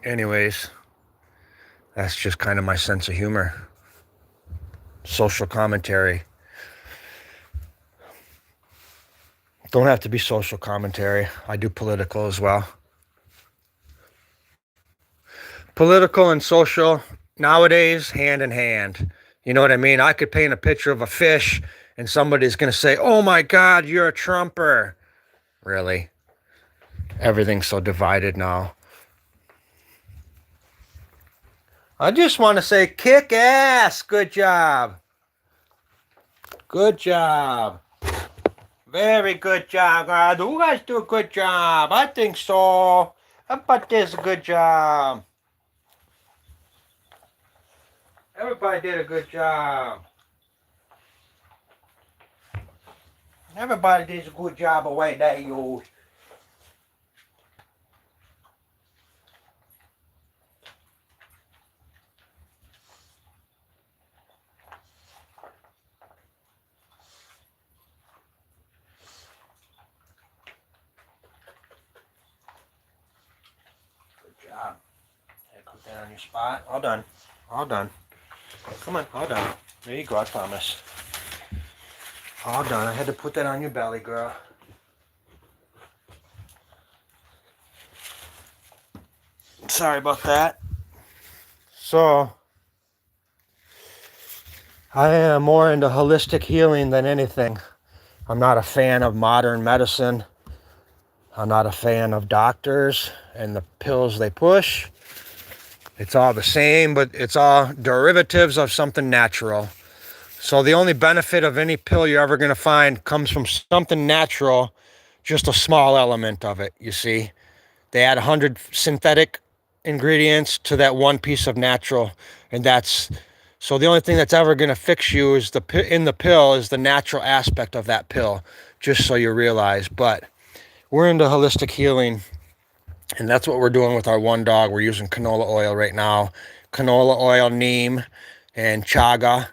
A: Anyways, that's just kind of my sense of humor. Social commentary. Don't have to be social commentary. I do political as well. Political and social nowadays, hand in hand. You know what I mean? I could paint a picture of a fish and somebody's going to say, oh my God, you're a Trumper. Really? Everything's so divided now. I just want to say, kick ass. Good job. Good job. Very good job, guys. You guys do a good job. I think so. Everybody does a good job. Everybody did a good job. Everybody did a good job away there, you. Good job. Hey, put that on your spot. All done. All done. Come on, all done. There you go, I promise. All done. I had to put that on your belly, girl. Sorry about that. So, I am more into holistic healing than anything. I'm not a fan of modern medicine. I'm not a fan of doctors and the pills they push. It's all the same, but it's all derivatives of something natural. So the only benefit of any pill you're ever going to find comes from something natural, just a small element of it, you see. They add 100 synthetic ingredients to that one piece of natural, and so the only thing that's ever going to fix you is in the pill is the natural aspect of that pill, just so you realize. But we're into holistic healing, and that's what we're doing with our one dog. We're using canola oil right now. Canola oil, neem, and chaga,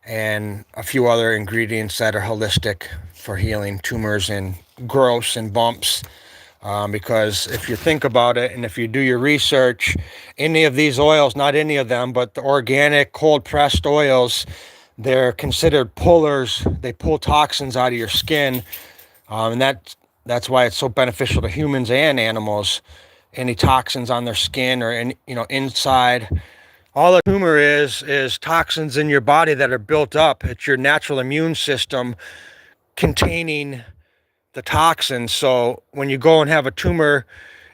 A: and a few other ingredients that are holistic for healing tumors and growths and bumps. Because if you think about it, and if you do your research, any of these oils, not any of them, but the organic cold pressed oils, they're considered pullers. They pull toxins out of your skin. And that's why it's so beneficial to humans and animals. Any toxins on their skin or inside. All a tumor is toxins in your body that are built up. It's your natural immune system containing the toxins. So when you go and have a tumor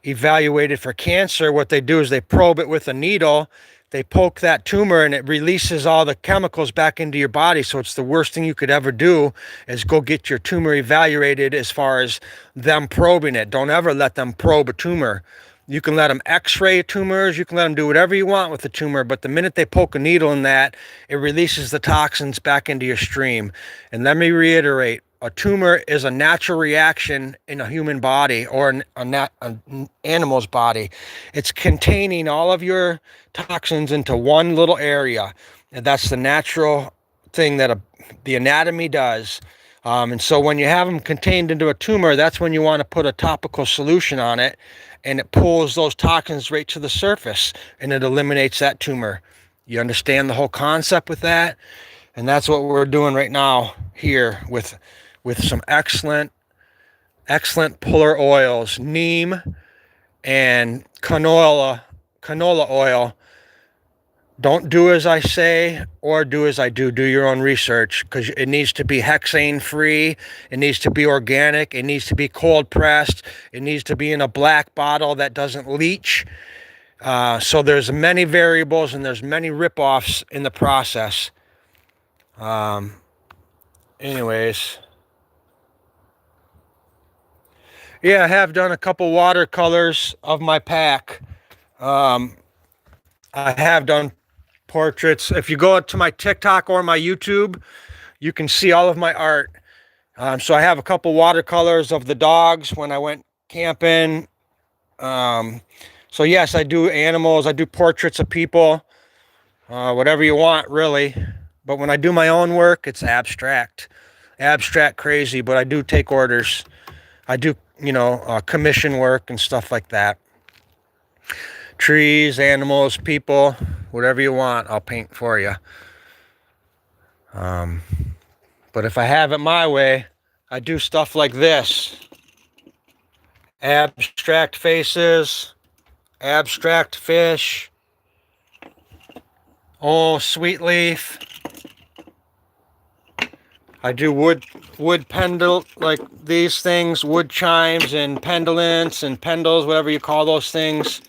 A: evaluated for cancer, what they do is they probe it with a needle. They poke that tumor and it releases all the chemicals back into your body. So it's the worst thing you could ever do is go get your tumor evaluated as far as them probing it. Don't ever let them probe a tumor. You can let them x-ray tumors. You can let them do whatever you want with the tumor. But the minute they poke a needle in that, it releases the toxins back into your stream. And let me reiterate, a tumor is a natural reaction in a human body or an animal's body. It's containing all of your toxins into one little area. And that's the natural thing that the anatomy does. And so when you have them contained into a tumor, that's when you want to put a topical solution on it, and it pulls those toxins right to the surface, and it eliminates that tumor. You understand the whole concept with that? And that's what we're doing right now here with with some excellent puller oils, neem and canola oil. Don't do as I say or do as I do. Do your own research, because it needs to be hexane free. It needs to be organic. It needs to be cold pressed. It needs to be in a black bottle that doesn't leach. So there's many variables and there's many rip-offs in the process. Anyways. Yeah, I have done a couple watercolors of my pack. I have done portraits. If you go to my TikTok or my YouTube, you can see all of my art. So I have a couple watercolors of the dogs when I went camping. So yes, I do animals. I do portraits of people. Whatever you want, really. But when I do my own work, it's abstract crazy. But I do take orders. I do, commission work and stuff like that. Trees, animals, people, whatever you want, I'll paint for you. But if I have it my way, I do stuff like this. Abstract faces, abstract fish. Oh, sweet leaf. I do wood pendle, like these things, wood chimes and pendulants and pendles, whatever you call those things.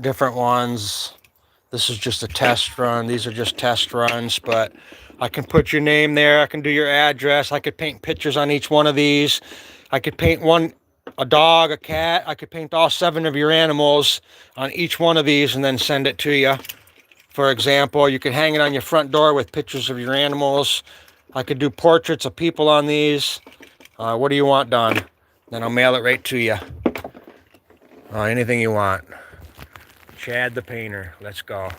A: Different ones. This is just a test run. These are just test runs, but I can put your name there. I can do your address. I could paint pictures on each one of these. I could paint a dog, a cat. I could paint all 7 of your animals on each one of these and then send it to you. For example, you could hang it on your front door with pictures of your animals. I could do portraits of people on these. What do you want done? Then I'll mail it right to you. Anything you want. Chad the painter. Let's go.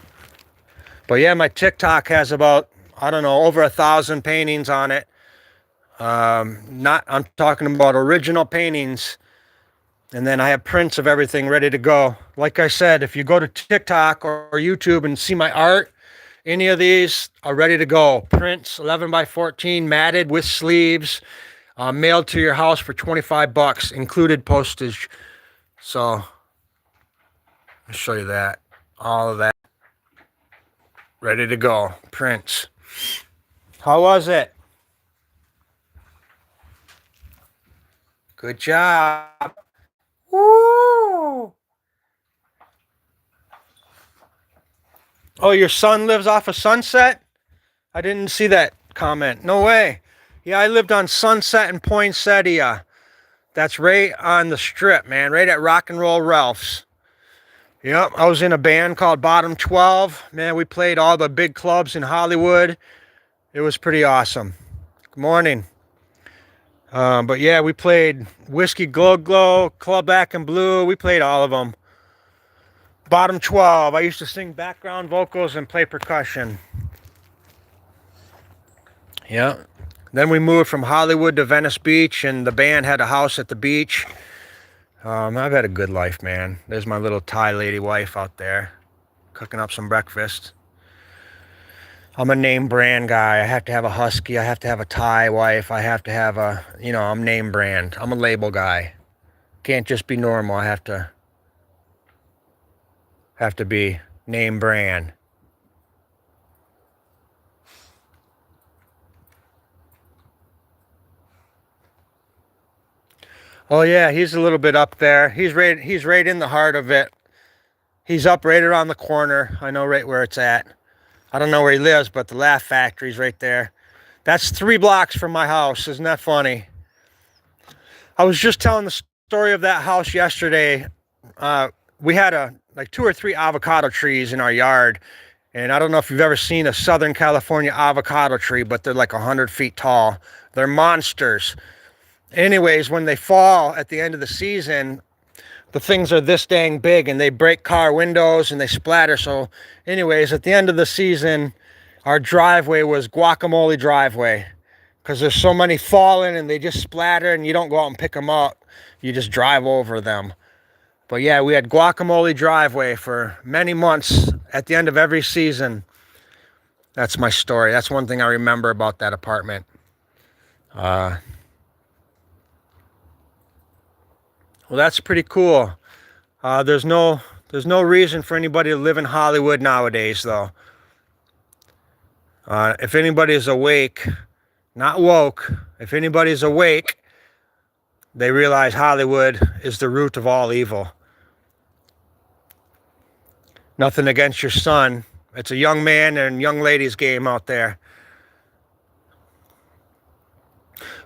A: But yeah, my TikTok has about, over 1,000 paintings on it. I'm talking about original paintings. And then I have prints of everything ready to go. Like I said, if you go to TikTok or YouTube and see my art, any of these are ready to go. Prints, 11 by 14, matted with sleeves, mailed to your house for $25, included postage. So, I'll show you that. All of that. Ready to go. Prints. How was it? Good job. Woo! Oh, your son lives off of Sunset? I didn't see that comment. No way. Yeah, I lived on Sunset and Poinsettia. That's right on the strip, man. Right at Rock and Roll Ralph's. Yep, I was in a band called Bottom 12. Man, we played all the big clubs in Hollywood. It was pretty awesome. Good morning. But yeah, we played Whiskey Glow Glow, Club Black and Blue. We played all of them. Bottom 12. I used to sing background vocals and play percussion. Yeah. Then we moved from Hollywood to Venice Beach, and the band had a house at the beach. I've had a good life, man. There's my little Thai lady wife out there cooking up some breakfast. I'm a name brand guy. I have to have a husky. I have to have a Thai wife. I have to have I'm name brand. I'm a label guy. Can't just be normal. I have to be name brand. Oh yeah, he's a little bit up there. He's right in the heart of it. He's up right around the corner. I know right where it's at. I don't know where he lives, but the Laugh Factory's right there. That's 3 blocks from my house. Isn't that funny? I was just telling the story of that house yesterday. We had 2 or 3 avocado trees in our yard. And I don't know if you've ever seen a Southern California avocado tree, but they're like 100 feet tall. They're monsters. Anyways, when they fall at the end of the season, the things are this dang big and they break car windows and they splatter. So anyways, at the end of the season, our driveway was guacamole driveway, because there's so many falling and they just splatter and you don't go out and pick them up. You just drive over them. But yeah, we had guacamole driveway for many months at the end of every season. That's my story. That's one thing I remember about that apartment. Well, that's pretty cool. There's no reason for anybody to live in Hollywood nowadays, though. If anybody's awake, not woke, if anybody's awake, they realize Hollywood is the root of all evil. Nothing against your son. It's a young man and young lady's game out there.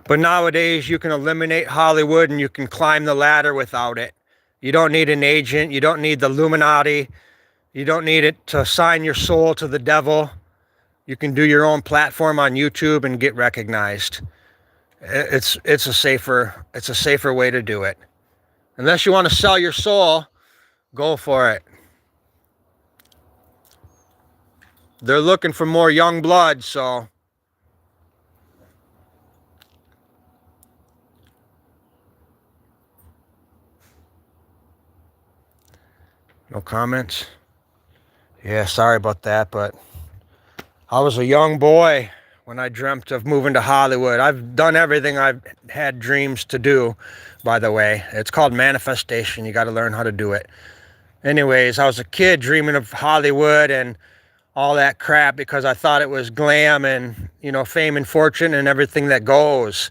A: But nowadays, you can eliminate Hollywood and you can climb the ladder without it. You don't need an agent. You don't need the Illuminati. You don't need it to sign your soul to the devil. You can do your own platform on YouTube and get recognized. It's a safer way to do it. Unless you want to sell your soul, go for it. They're looking for more young blood, so no comments. Yeah, sorry about that, but I was a young boy when I dreamt of moving to Hollywood. I've done everything I've had dreams to do, by the way. It's called manifestation. You got to learn how to do it. Anyways, I was a kid dreaming of Hollywood and all that crap because I thought it was glam and, fame and fortune and everything that goes.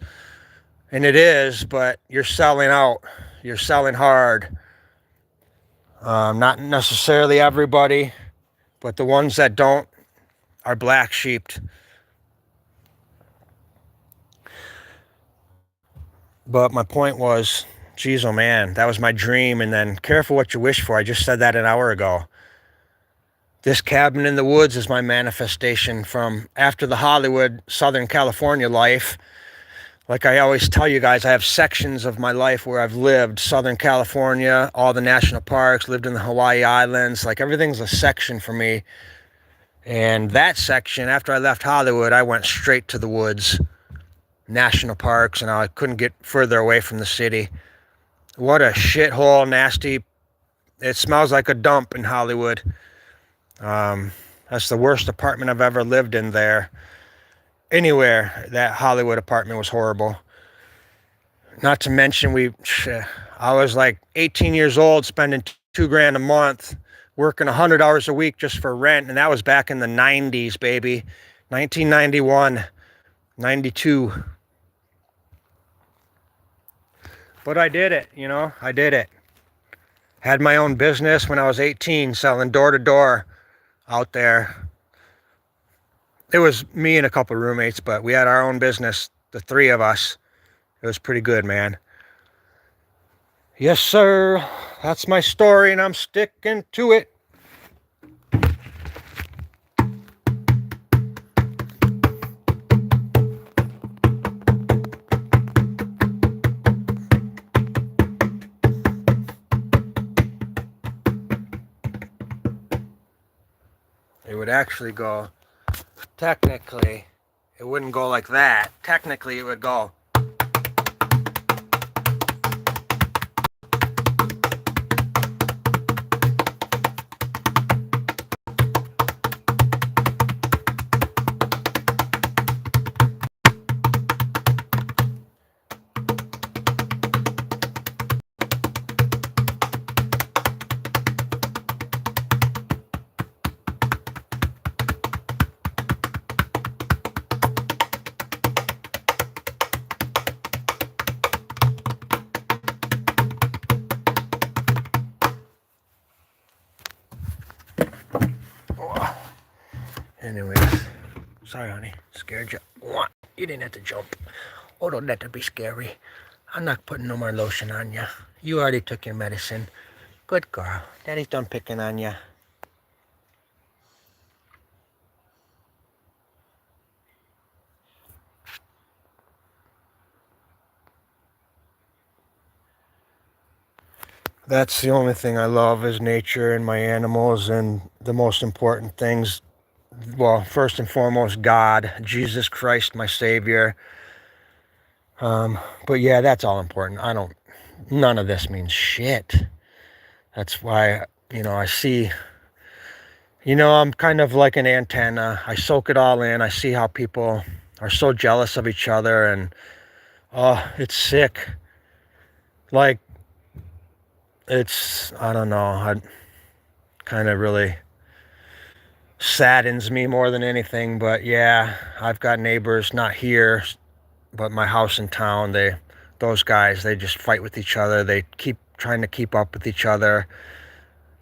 A: And it is, but you're selling out. You're selling hard. Not necessarily everybody, but the ones that don't are black sheeped. But my point was, geez, oh man, that was my dream. And then careful what you wish for. I just said that an hour ago. This cabin in the woods is my manifestation from after the Hollywood, Southern California life. Like I always tell you guys, I have sections of my life where I've lived. Southern California, all the national parks, lived in the Hawaii Islands. Like everything's a section for me. And that section, after I left Hollywood, I went straight to the woods, national parks, and I couldn't get further away from the city. What a shithole, nasty. It smells like a dump in Hollywood. That's the worst apartment I've ever lived in there. Anywhere, that Hollywood apartment was horrible. Not to mention, I was like 18 years old, spending $2,000 a month, working 100 hours a week just for rent. And that was back in the 90s, baby. 1991, 92. But I did it, I did it. Had my own business when I was 18, selling door to door out there. It was me and a couple of roommates, but we had our own business, the three of us. It was pretty good, man. Yes, sir. That's my story, and I'm sticking to it. It would actually go, technically, it wouldn't go like that. Technically, it would go. Anyways, sorry, honey. Scared you. You didn't have to jump. Oh, don't let that be scary. I'm not putting no more lotion on you. You already took your medicine. Good girl. Daddy's done picking on you. That's the only thing I love is nature and my animals and the most important things. Well, first and foremost, God, Jesus Christ, my Savior. But yeah, that's all important. None of this means shit. That's why, I see, I'm kind of like an antenna. I soak it all in. I see how people are so jealous of each other, and it's sick. Like, I don't know, it kind of really saddens me more than anything. But yeah, I've got neighbors, not here, but my house in town. Those guys, they just fight with each other. They keep trying to keep up with each other.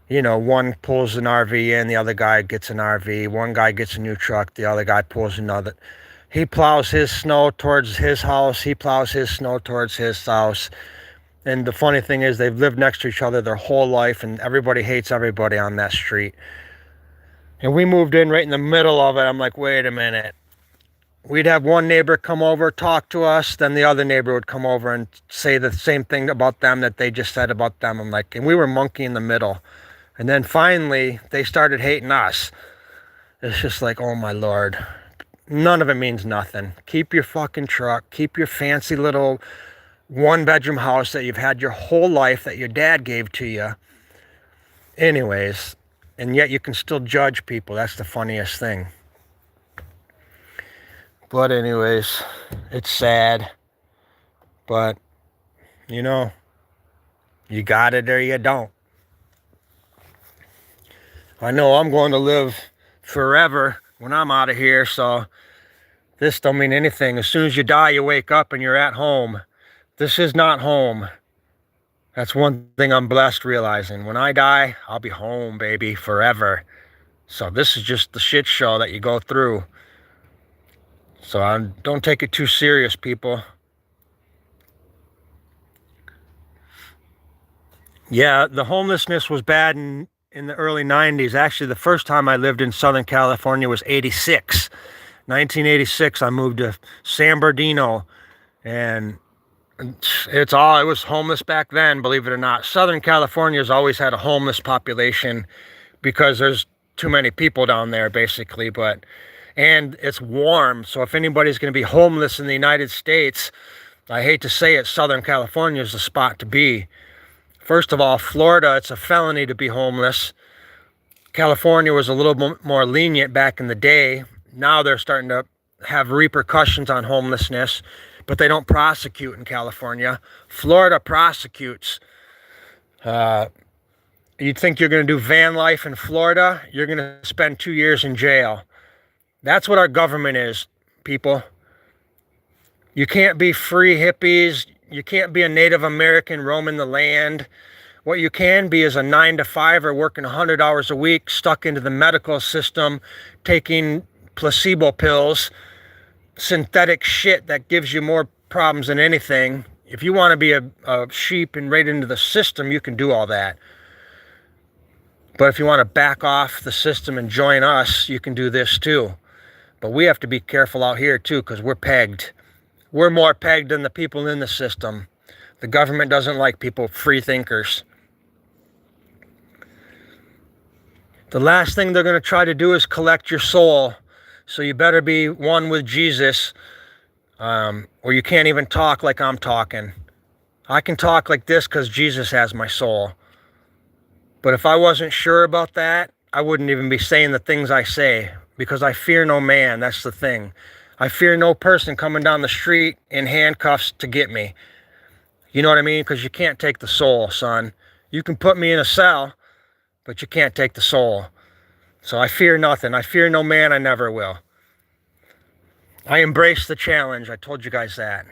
A: You know, one pulls an RV in, the other guy gets an RV. One guy gets a new truck, the other guy pulls another. He plows his snow towards his house. He plows his snow towards his house. And the funny thing is, they've lived next to each other their whole life, and everybody hates everybody on that street. And we moved in right in the middle of it. I'm like, wait a minute. We'd have one neighbor come over, talk to us, then the other neighbor would come over and say the same thing about them that they just said about them. I'm like, and we were monkey in the middle. And then finally, they started hating us. It's just like, oh my Lord. None of it means nothing. Keep your fucking truck. Keep your fancy little one-bedroom house that you've had your whole life, that your dad gave to you. Anyways, and yet you can still judge people. That's the funniest thing. But anyways, it's sad. But, you know, you got it or you don't. I know I'm going to live forever when I'm out of here, so this don't mean anything. As soon as you die, you wake up and you're at home. This is not home. That's one thing I'm blessed realizing. When I die, I'll be home, baby, forever. So this is just the shit show that you go through. So don't take it too serious, people. Yeah, the homelessness was bad in the early 90s. Actually, the first time I lived in Southern California was 86. 1986, I moved to San Bernardino, and it was homeless back then, believe it or not. Southern California's always had a homeless population because there's too many people down there, basically. And it's warm, so if anybody's going to be homeless in the United States, I hate to say it, Southern California is the spot to be. First of all, Florida, it's a felony to be homeless. California was a little more lenient back in the day. Now they're starting to have repercussions on homelessness, but they don't prosecute in California. Florida prosecutes. You'd think you're going to do van life in Florida, you're going to spend 2 years in jail. That's what our government is, people. You can't be free hippies. You can't be a Native American roaming the land. What you can be is a 9-to-5er working 100 hours a week, stuck into the medical system, taking placebo pills, synthetic shit that gives you more problems than anything. If you want to be a sheep and right into the system, you can do all that. But if you want to back off the system and join us, you can do this too. But we have to be careful out here too, because we're pegged. We're more pegged than the people in the system. The government doesn't like people, free thinkers. The last thing they're going to try to do is collect your soul. So you better be one with Jesus, or you can't even talk like I'm talking. I can talk like this because Jesus has my soul. But if I wasn't sure about that, I wouldn't even be saying the things I say, because I fear no man. That's the thing. I fear no person coming down the street in handcuffs to get me. You know what I mean? Because you can't take the soul, son. You can put me in a cell, but you can't take the soul. So I fear nothing. I fear no man. I never will. I embrace the challenge. I told you guys that.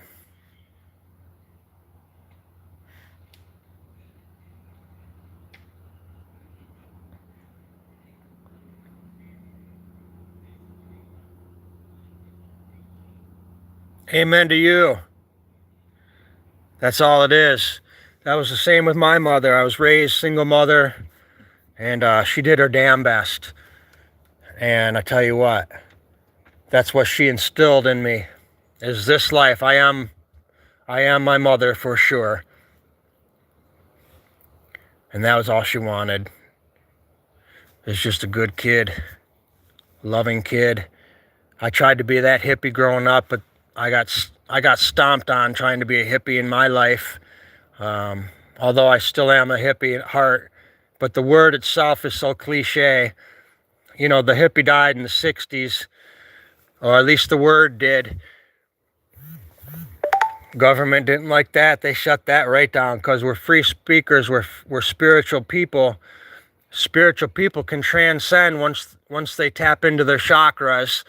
A: Amen to you. That's all it is. That was the same with my mother. I was raised single mother, and she did her damn best. And I tell you what, that's what she instilled in me, is this life. I am my mother for sure. And that was all she wanted. Is just a good kid, loving kid. I tried to be that hippie growing up, but I got stomped on trying to be a hippie in my life. Although I still am a hippie at heart, but the word itself is so cliche. You know, the hippie died in the 60s. or at least the word did. Government didn't like that. They shut that right down because we're free speakers. We're spiritual people. Spiritual people can transcend once they tap into their chakras.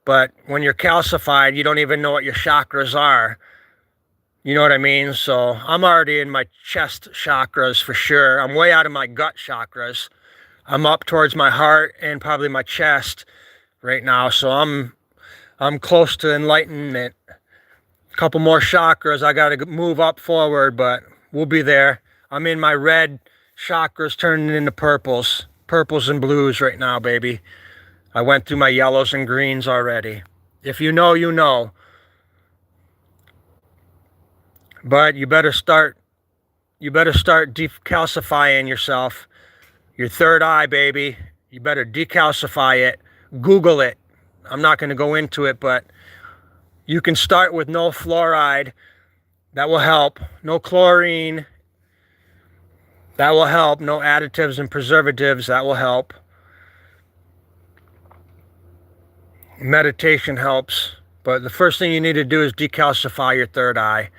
A: But when you're calcified, you don't even know what your chakras are. You know what I mean? So I'm already in my chest chakras for sure. I'm way out of my gut chakras. I'm up towards my heart and probably my chest right now. So I'm close to enlightenment. A couple more chakras. I got to move up forward, but we'll be there. I'm in my red chakras turning into purples and blues right now, baby. I went through my yellows and greens already. If you know, you know. But you better start decalcifying yourself. Your third eye, baby. You better decalcify it. Google it. I'm not going to go into it, but you can start with no fluoride. That will help. No chlorine. That will help. No additives and preservatives. That will help. Meditation helps. But the first thing you need to do is decalcify your third eye.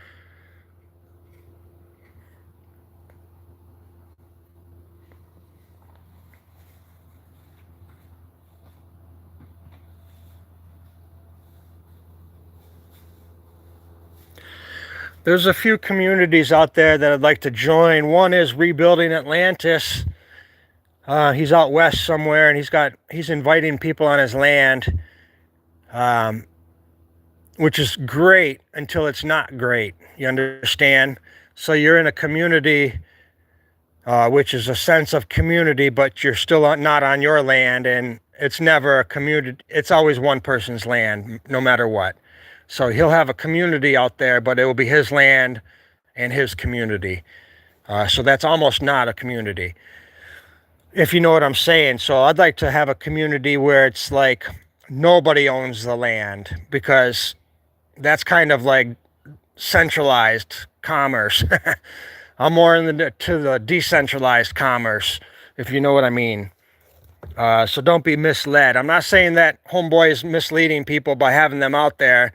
A: There's a few communities out there that I'd like to join. One is Rebuilding Atlantis. He's out west somewhere, and he's inviting people on his land, which is great until it's not great. You understand? So you're in a community, which is a sense of community, but you're still not on your land, and it's never a community. It's always one person's land, no matter what. So he'll have a community out there, but it will be his land and his community. So that's almost not a community, if you know what I'm saying. So I'd like to have a community where it's like nobody owns the land, because that's kind of like centralized commerce. I'm more to the decentralized commerce, if you know what I mean. So don't be misled. I'm not saying that homeboy is misleading people by having them out there.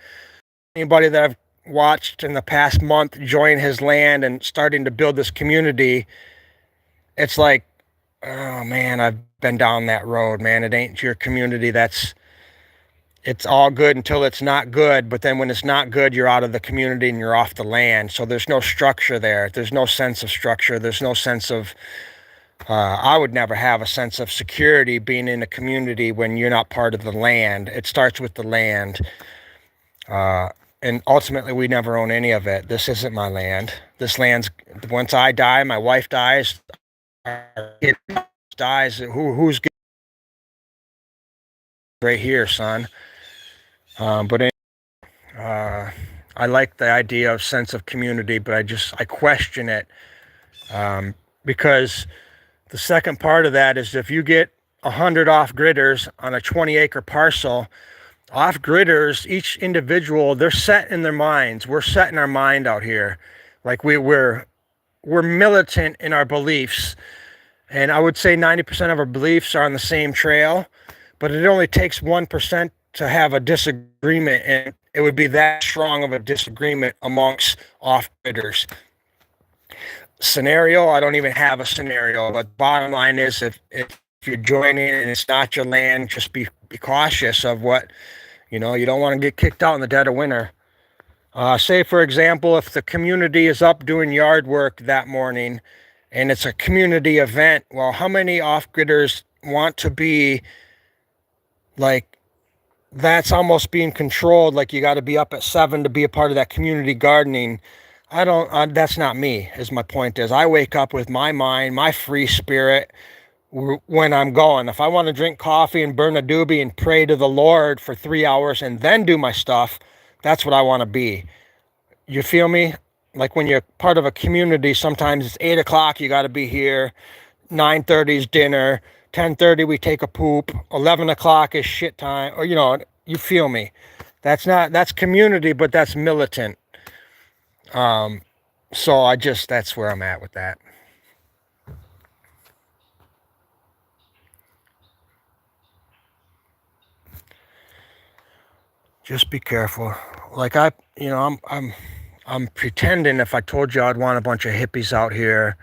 A: Anybody that I've watched in the past month join his land and starting to build this community, it's like, oh man, I've been down that road, man. It ain't your community. It's all good until it's not good. But then when it's not good, you're out of the community and you're off the land. So there's no structure there. There's no sense of structure. There's no sense of, I would never have a sense of security being in a community when you're not part of the land. It starts with the land. And ultimately, we never own any of it. This isn't my land. This land's, once I die, my wife dies, our kid dies. Who's right here, son? But I like the idea of sense of community, but I question it, because the second part of that is if you get 100 off-gridders on a 20-acre parcel, off-gridders, each individual, they're set in their minds. We're set in our mind out here. Like we're militant in our beliefs. And I would say 90% of our beliefs are on the same trail, but it only takes 1% to have a disagreement, and it would be that strong of a disagreement amongst off-gridders. Scenario, I don't even have a scenario, but bottom line is if you're joining and it's not your land, just be cautious of what, you don't want to get kicked out in the dead of winter. Say, for example, if the community is up doing yard work that morning and it's a community event, well, how many off-gridders want to be like, that's almost being controlled, like you got to be up at 7 to be a part of that community gardening? That's not me, is my point is. I wake up with my mind, my free spirit, when I'm going. If I want to drink coffee and burn a doobie and pray to the Lord for 3 hours and then do my stuff, that's what I want to be. You feel me? Like when you're part of a community, sometimes it's 8 o'clock, you got to be here. 9:30 is dinner. 10:30 we take a poop. 11 o'clock is shit time. Or, you feel me? That's community, but that's militant. So that's where I'm at with that. Just be careful. Like I'm pretending if I told you I'd want a bunch of hippies out here,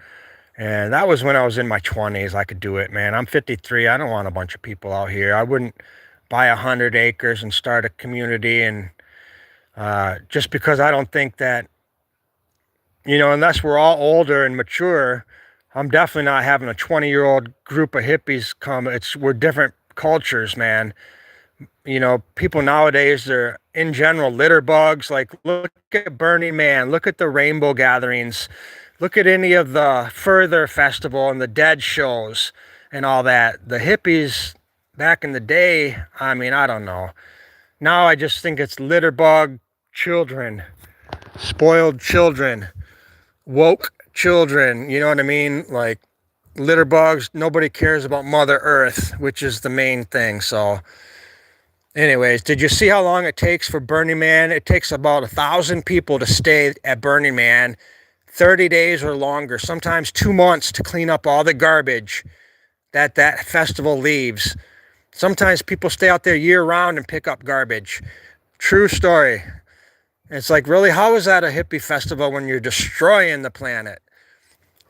A: and that was when I was in my 20s. I could do it, man. I'm 53. I don't want a bunch of people out here. I wouldn't buy 100 acres and start a community, and just because I don't think that, unless we're all older and mature, I'm definitely not having a 20-year-old group of hippies come. We're different cultures, man. People nowadays, they're in general litter bugs. Like, look at Burning Man, look at the rainbow gatherings, look at any of the Further Festival and the Dead shows and all that. The hippies back in the day, I mean, I don't know. Now I just think it's litter bug children, spoiled children, woke children, you know what I mean? Like, litter bugs, nobody cares about Mother Earth, which is the main thing. So anyways, did you see how long it takes for Burning Man? It takes about 1,000 people to stay at Burning Man, 30 days or longer, sometimes 2 months to clean up all the garbage that festival leaves. Sometimes people stay out there year round and pick up garbage. True story. It's like, really, how is that a hippie festival when you're destroying the planet?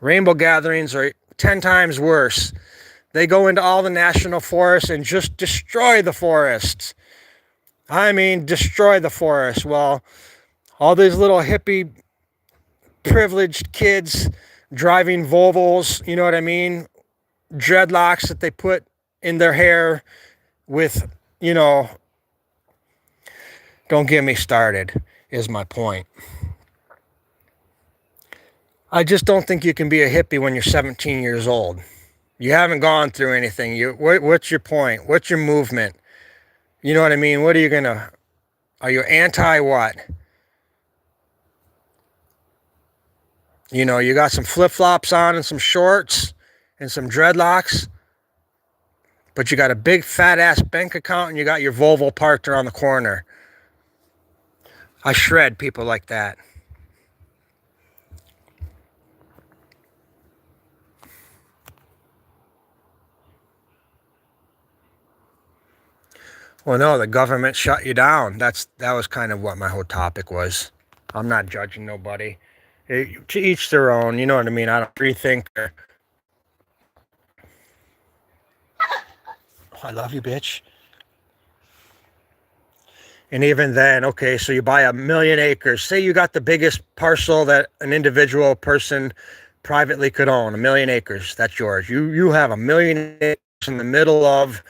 A: Rainbow gatherings are 10 times worse. They go into all the national forests and just destroy the forests. I mean, destroy the forest. Well, all these little hippie privileged kids driving Volvos, you know what I mean? Dreadlocks that they put in their hair with, don't get me started, is my point. I just don't think you can be a hippie when you're 17 years old. You haven't gone through anything. What's your point? What's your movement? You know what I mean? What are you gonna? Are you anti what? You got some flip-flops on and some shorts and some dreadlocks, but you got a big fat-ass bank account and you got your Volvo parked around the corner. I shred people like that. Well, no, the government shut you down. That was kind of what my whole topic was. I'm not judging nobody. To each their own, you know what I mean? I don't rethink. I love you, bitch. And even then, okay, so you buy 1,000,000 acres. Say you got the biggest parcel that an individual person privately could own, 1,000,000 acres. That's yours. You have 1,000,000 acres in the middle of,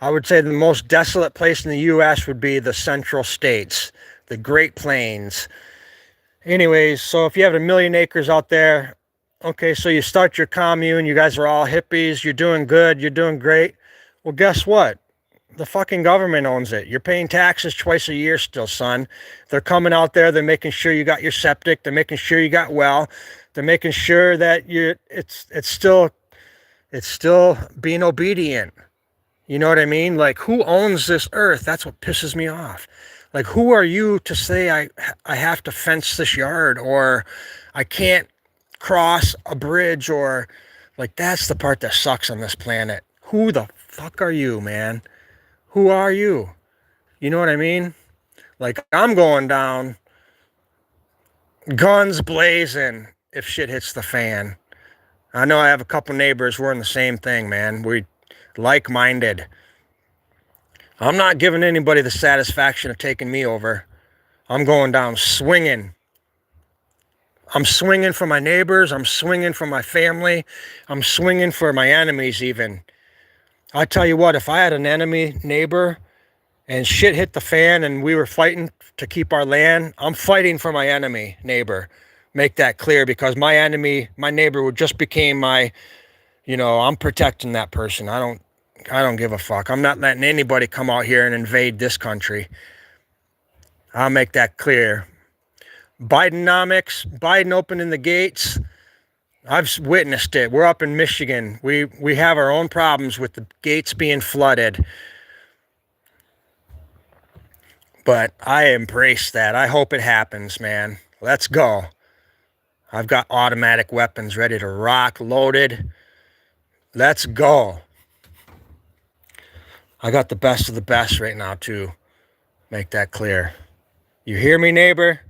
A: I would say the most desolate place in the U.S. would be the Central States, the Great Plains. Anyways, so if you have 1,000,000 acres out there, okay, so you start your commune, you guys are all hippies, you're doing good, you're doing great. Well, guess what? The fucking government owns it. You're paying taxes twice a year still, son. They're coming out there, they're making sure you got your septic, they're making sure you got well, they're making sure that it's still being obedient. You know what I mean? Like, who owns this earth? That's what pisses me off. Like, who are you to say I have to fence this yard, or I can't cross a bridge, or like, that's the part that sucks on this planet. Who the fuck are you, man? Who are you? You know what I mean? Like, I'm going down guns blazing if shit hits the fan. I know I have a couple neighbors, we're in the same thing, man. We like-minded. I'm not giving anybody the satisfaction of taking me over. I'm going down swinging. I'm swinging for my neighbors. I'm swinging for my family. I'm swinging for my enemies even. I tell you what, if I had an enemy neighbor and shit hit the fan and we were fighting to keep our land, I'm fighting for my enemy neighbor. Make that clear, because my neighbor would just became my, I'm protecting that person. I don't give a fuck. I'm not letting anybody come out here and invade this country. I'll make that clear. Bidenomics, Biden opening the gates. I've witnessed it. We're up in Michigan. We have our own problems with the gates being flooded. But I embrace that. I hope it happens, man. Let's go. I've got automatic weapons ready to rock, loaded. Let's go. I got the best of the best right now, too. Make that clear. You hear me, neighbor?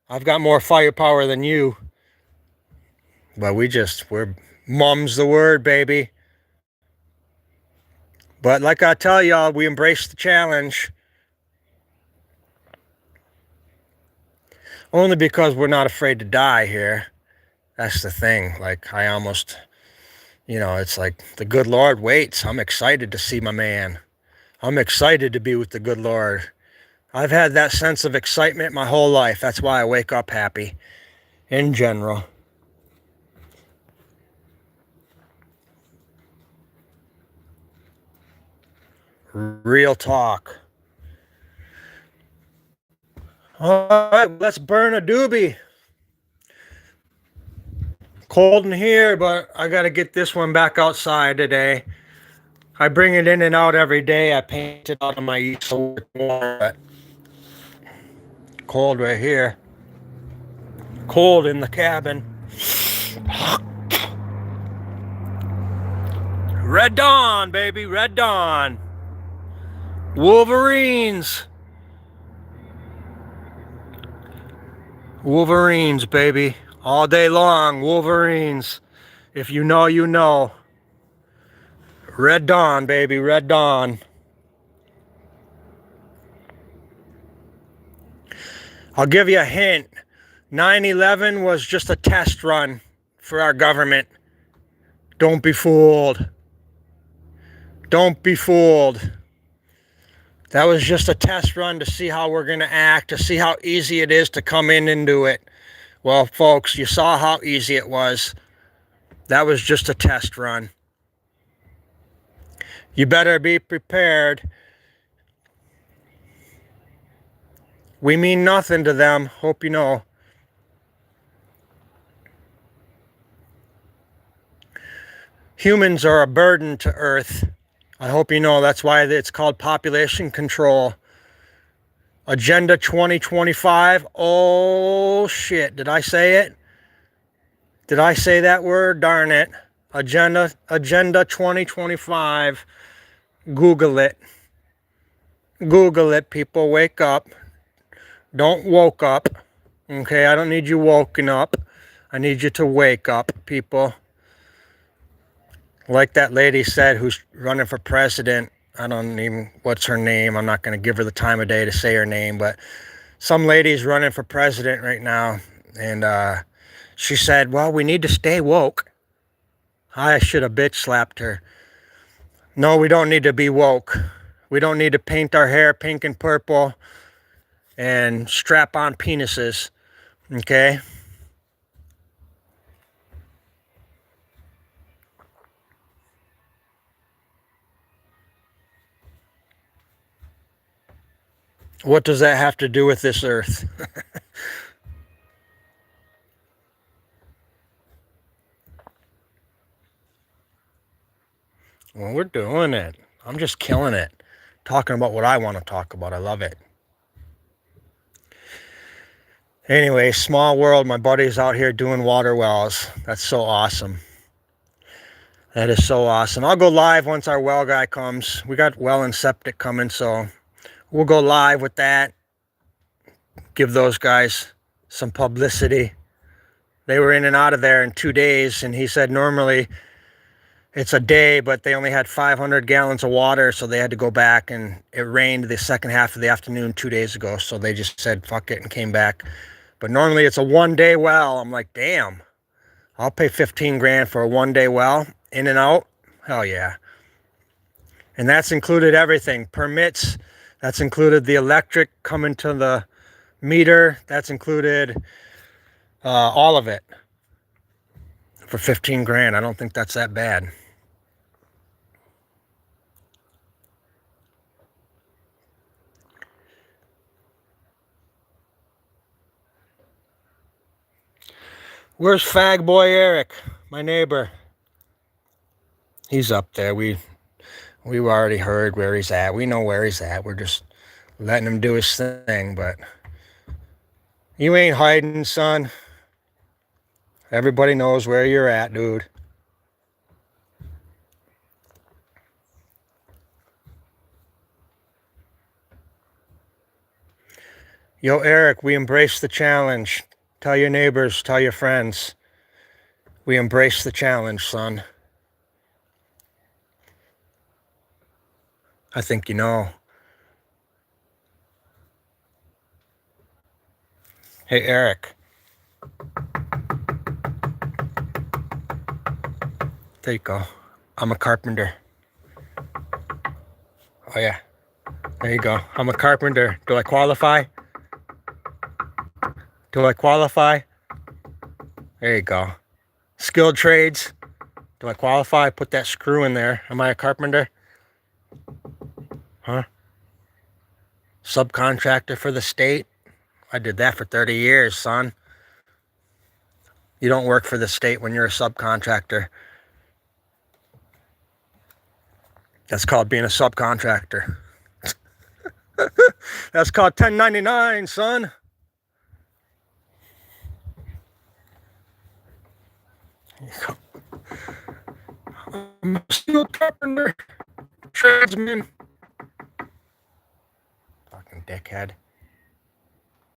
A: I've got more firepower than you. But we're mum's the word, baby. But like I tell y'all, we embrace the challenge. Only because we're not afraid to die here. That's the thing. Like, I almost, it's like the good Lord waits. I'm excited to see my man. I'm excited to be with the good Lord. I've had that sense of excitement my whole life. That's why I wake up happy, in general. Real talk. All right, let's burn a doobie. Cold in here, but I got to get this one back outside today. I bring it in and out every day. I paint it out on my easel. But cold right here. Cold in the cabin. Red Dawn, baby, Red Dawn. Wolverines. Wolverines, baby. All day long, Wolverines. If you know, you know. Red Dawn, baby, Red Dawn. I'll give you a hint. 9/11 was just a test run for our government. Don't be fooled. Don't be fooled. That was just a test run to see how we're going to act, to see how easy it is to come in and do it. Well, folks, you saw how easy it was. That was just a test run. You better be prepared. We mean nothing to them. Hope you know. Humans are a burden to Earth. I hope you know that's why it's called population control. Agenda 2025. Oh, shit. Did I say it? Did I say that word? Darn it. Agenda 2025. Google it. Google it, people. Wake up. Don't woke up. Okay, I don't need you woken up. I need you to wake up, people. Like that lady said who's running for president. I don't even, what's her name? I'm not going to give her the time of day to say her name, but some lady's running for president right now. And she said, well, we need to stay woke. I should have bitch slapped her. No, we don't need to be woke. We don't need to paint our hair pink and purple and strap on penises. Okay? What does that have to do with this earth? Well, we're doing it. I'm just killing it. Talking about what I want to talk about. I love it. Anyway, small world. My buddy's out here doing water wells. That's so awesome. That is so awesome. I'll go live once our well guy comes. We got well and septic coming, so we'll go live with that. Give those guys some publicity. They were in and out of there in 2 days, and he said normally it's a day, but they only had 500 gallons of water, so they had to go back, and it rained the second half of the afternoon 2 days ago, so they just said fuck it and came back. But normally it's a 1 day well. I'm like, damn, I'll pay 15 grand for a 1 day well, in and out. Hell yeah. And that's included everything, permits, that's included the electric coming to the meter, that's included all of it for 15 grand. I don't think that's that bad. Where's Fag Boy Eric, my neighbor? He's up there. We already heard where he's at. We know where he's at. We're just letting him do his thing, but you ain't hiding, son. Everybody knows where you're at, dude. Yo, Eric, we embrace the challenge. Tell your neighbors, tell your friends. We embrace the challenge, son. I think you know. Hey, Eric. There you go. I'm a carpenter. Oh, yeah. There you go. I'm a carpenter. Do I qualify? Do I qualify? There you go. Skilled trades. Do I qualify? Put that screw in there. Am I a carpenter? Huh? Subcontractor for the state? I did that for 30 years, son. You don't work for the state when you're a subcontractor. That's called being a subcontractor. That's called 1099, son. I'm a steel carpenter, tradesman. Fucking dickhead.